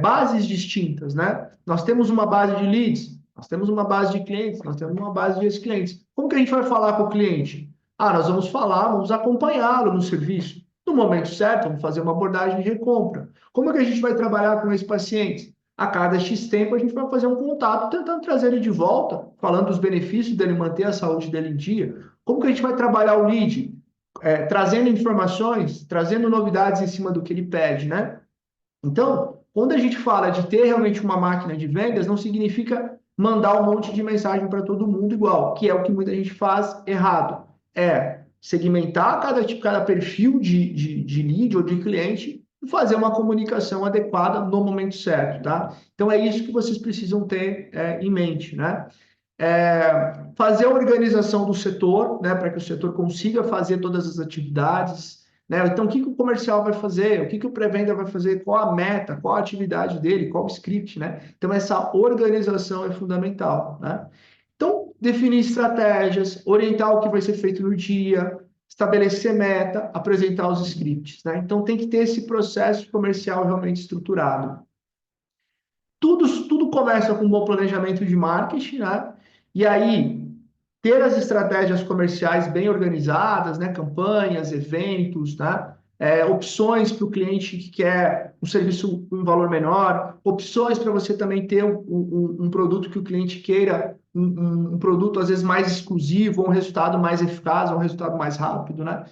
bases distintas, né? Nós temos uma base de leads, nós temos uma base de clientes, nós temos uma base de ex-clientes. Como que a gente vai falar com o cliente? Ah, nós vamos falar, vamos acompanhá-lo no serviço. No momento certo, vamos fazer uma abordagem de recompra. Como é que a gente vai trabalhar com esse paciente? A cada X tempo, a gente vai fazer um contato tentando trazer ele de volta, falando dos benefícios dele manter a saúde dele em dia. Como que a gente vai trabalhar o lead? Trazendo informações, trazendo novidades em cima do que ele pede, né? Então, quando a gente fala de ter realmente uma máquina de vendas, não significa mandar um monte de mensagem para todo mundo igual, que é o que muita gente faz errado. É segmentar cada perfil de lead ou de cliente e fazer uma comunicação adequada no momento certo, tá? Então, é isso que vocês precisam ter em mente, né? Fazer a organização do setor, né, para que o setor consiga fazer todas as atividades, né? Então, o que que o comercial vai fazer? O que que o pré-venda vai fazer? Qual a meta? Qual a atividade dele? Qual o script, né? Então, essa organização é fundamental, né? Então, definir estratégias, orientar o que vai ser feito no dia, estabelecer meta, apresentar os scripts, né? Então, tem que ter esse processo comercial realmente estruturado. Tudo começa com um bom planejamento de marketing, né? E aí, ter as estratégias comerciais bem organizadas, né? Campanhas, eventos, né? Opções para o cliente que quer um serviço com um valor menor, opções para você também ter um produto que o cliente queira, um produto às vezes mais exclusivo, um resultado mais eficaz, um resultado mais rápido, né?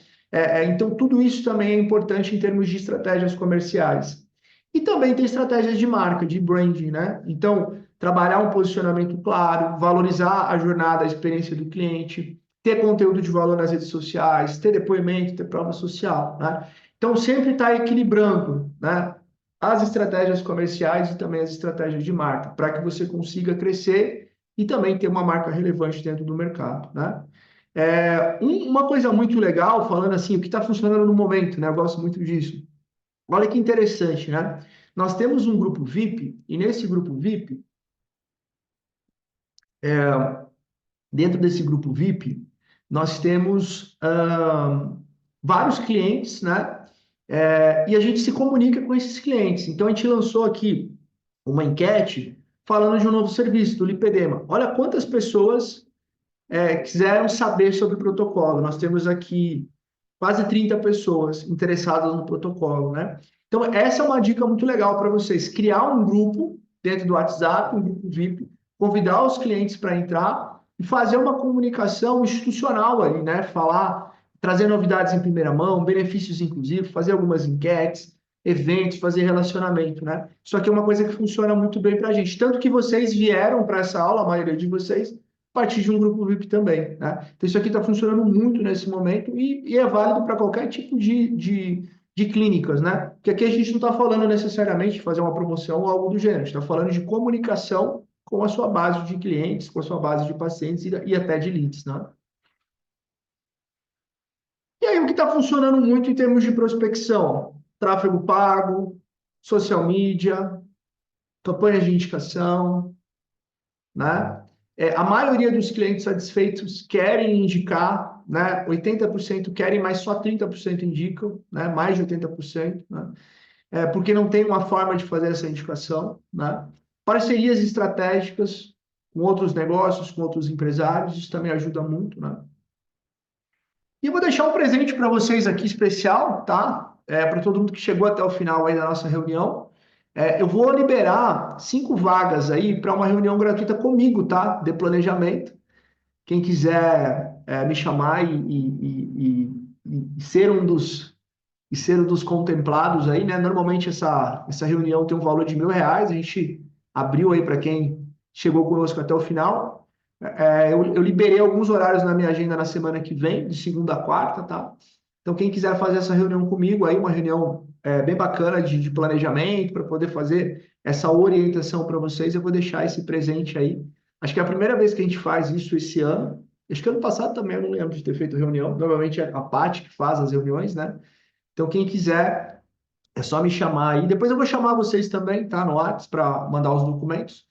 Então, tudo isso também é importante em termos de estratégias comerciais. E também tem estratégias de marca, de branding, né? Então, trabalhar um posicionamento claro, valorizar a jornada, a experiência do cliente, ter conteúdo de valor nas redes sociais, ter depoimento, ter prova social, né? Então, sempre estar equilibrando, né? As estratégias comerciais e também as estratégias de marca, para que você consiga crescer e também ter uma marca relevante dentro do mercado, né? Uma coisa muito legal, falando assim, o que está funcionando no momento, né? Eu gosto muito disso. Olha que interessante, né? Nós temos um grupo VIP, e nesse grupo VIP, dentro desse grupo VIP, nós temos vários clientes, né? E a gente se comunica com esses clientes. Então, a gente lançou aqui uma enquete falando de um novo serviço, do Lipedema. Olha quantas pessoas quiseram saber sobre o protocolo. Nós temos aqui quase 30 pessoas interessadas no protocolo, né? Então, essa é uma dica muito legal para vocês. Criar um grupo dentro do WhatsApp, um grupo VIP, convidar os clientes para entrar e fazer uma comunicação institucional ali, né? Falar, trazer novidades em primeira mão, benefícios inclusivos, fazer algumas enquetes, eventos, fazer relacionamento, né? Isso aqui é uma coisa que funciona muito bem para a gente. Tanto que vocês vieram para essa aula, a maioria de vocês, a partir de um grupo VIP também, né? Então, isso aqui está funcionando muito nesse momento e é válido para qualquer tipo de clínicas, né? Porque aqui a gente não está falando necessariamente de fazer uma promoção ou algo do gênero, a gente está falando de comunicação com a sua base de clientes, com a sua base de pacientes e até de leads, né? E aí, o que está funcionando muito em termos de prospecção? Tráfego pago, social media, campanhas de indicação, né? A maioria dos clientes satisfeitos querem indicar, né? 80% querem, mas só 30% indicam, né? Mais de 80%, né? Porque não tem uma forma de fazer essa indicação, né? Parcerias estratégicas com outros negócios, com outros empresários, isso também ajuda muito, né? E eu vou deixar um presente para vocês aqui especial, tá? Para todo mundo que chegou até o final aí da nossa reunião. Eu vou liberar 5 vagas aí para uma reunião gratuita comigo, tá? De planejamento. Quem quiser me chamar e ser um dos contemplados aí, né? Normalmente essa reunião tem um valor de R$ 1.000. A gente abriu aí para quem chegou conosco até o final. Eu liberei alguns horários na minha agenda na semana que vem, de segunda a quarta, tá? Então, quem quiser fazer essa reunião comigo aí, uma reunião bem bacana de planejamento, para poder fazer essa orientação para vocês, eu vou deixar esse presente aí. Acho que é a primeira vez que a gente faz isso esse ano. Acho que ano passado também eu não lembro de ter feito reunião. Normalmente é a Paty que faz as reuniões, né? Então, quem quiser, é só me chamar aí. Depois eu vou chamar vocês também, tá? No WhatsApp para mandar os documentos.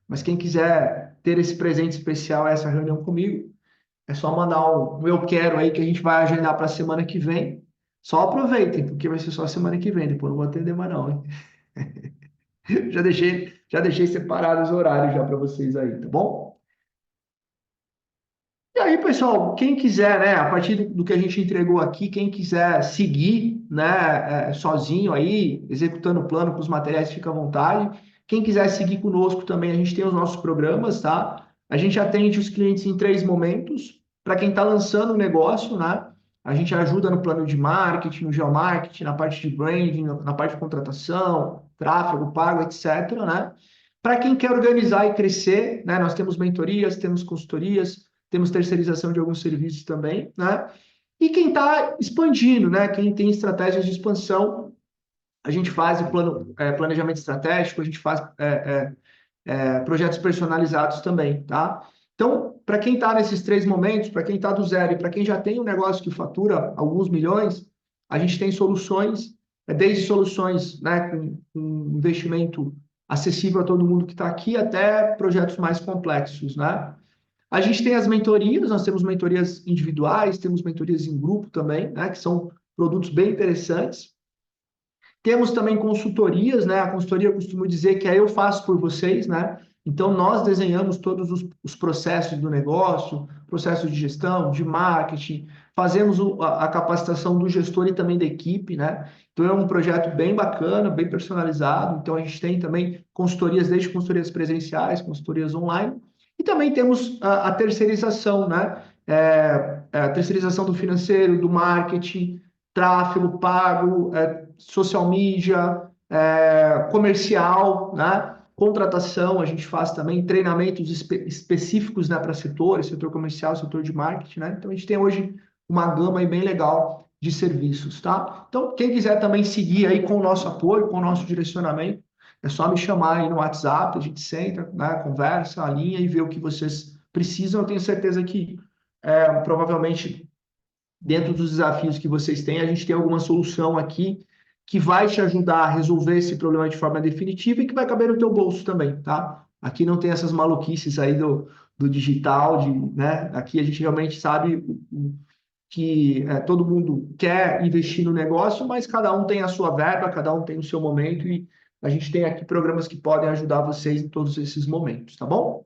Mas quem quiser ter esse presente especial, essa reunião comigo, é só mandar um eu quero aí que a gente vai agendar para a semana que vem. Só aproveitem, porque vai ser só semana que vem. Depois não vou atender mais não, hein? Já deixei separados os horários já para vocês aí, tá bom? E aí, pessoal, quem quiser, né, a partir do que a gente entregou aqui, quem quiser seguir, né, sozinho aí, executando o plano com os materiais, fica à vontade. Quem quiser seguir conosco também, a gente tem os nossos programas, tá? A gente atende os clientes em 3 momentos. Para quem está lançando o negócio, né, a gente ajuda no plano de marketing, no geomarketing, na parte de branding, na parte de contratação, tráfego, pago, etc., né? Para quem quer organizar e crescer, né, nós temos mentorias, temos consultorias, temos terceirização de alguns serviços também, né? E quem está expandindo, né? Quem tem estratégias de expansão, a gente faz o planejamento estratégico, a gente faz projetos personalizados também, tá? Então, para quem está nesses 3 momentos, para quem está do zero e para quem já tem um negócio que fatura alguns milhões, a gente tem soluções, desde soluções, né, com investimento acessível a todo mundo que está aqui, até projetos mais complexos, né? A gente tem as mentorias, nós temos mentorias individuais, temos mentorias em grupo também, né, que são produtos bem interessantes. Temos também consultorias, né? A consultoria eu costumo dizer que é eu faço por vocês, né? Então, nós desenhamos todos os processos do negócio, processos de gestão, de marketing, fazemos a capacitação do gestor e também da equipe, né? Então, é um projeto bem bacana, bem personalizado. Então, a gente tem também consultorias, desde consultorias presenciais, consultorias online, e também temos a terceirização, né? A terceirização do financeiro, do marketing, tráfego pago, social media, comercial, né? Contratação, a gente faz também treinamentos específicos, né, para setores, setor comercial, setor de marketing, né? Então a gente tem hoje uma gama aí bem legal de serviços, tá? Então, quem quiser também seguir aí com o nosso apoio, com o nosso direcionamento, é só me chamar aí no WhatsApp, a gente senta, né, conversa, alinha e vê o que vocês precisam. Eu tenho certeza que provavelmente dentro dos desafios que vocês têm, a gente tem alguma solução aqui que vai te ajudar a resolver esse problema de forma definitiva e que vai caber no teu bolso também, tá? Aqui não tem essas maluquices aí do digital, né? Aqui a gente realmente sabe que todo mundo quer investir no negócio, mas cada um tem a sua verba, cada um tem o seu momento e a gente tem aqui programas que podem ajudar vocês em todos esses momentos, tá bom?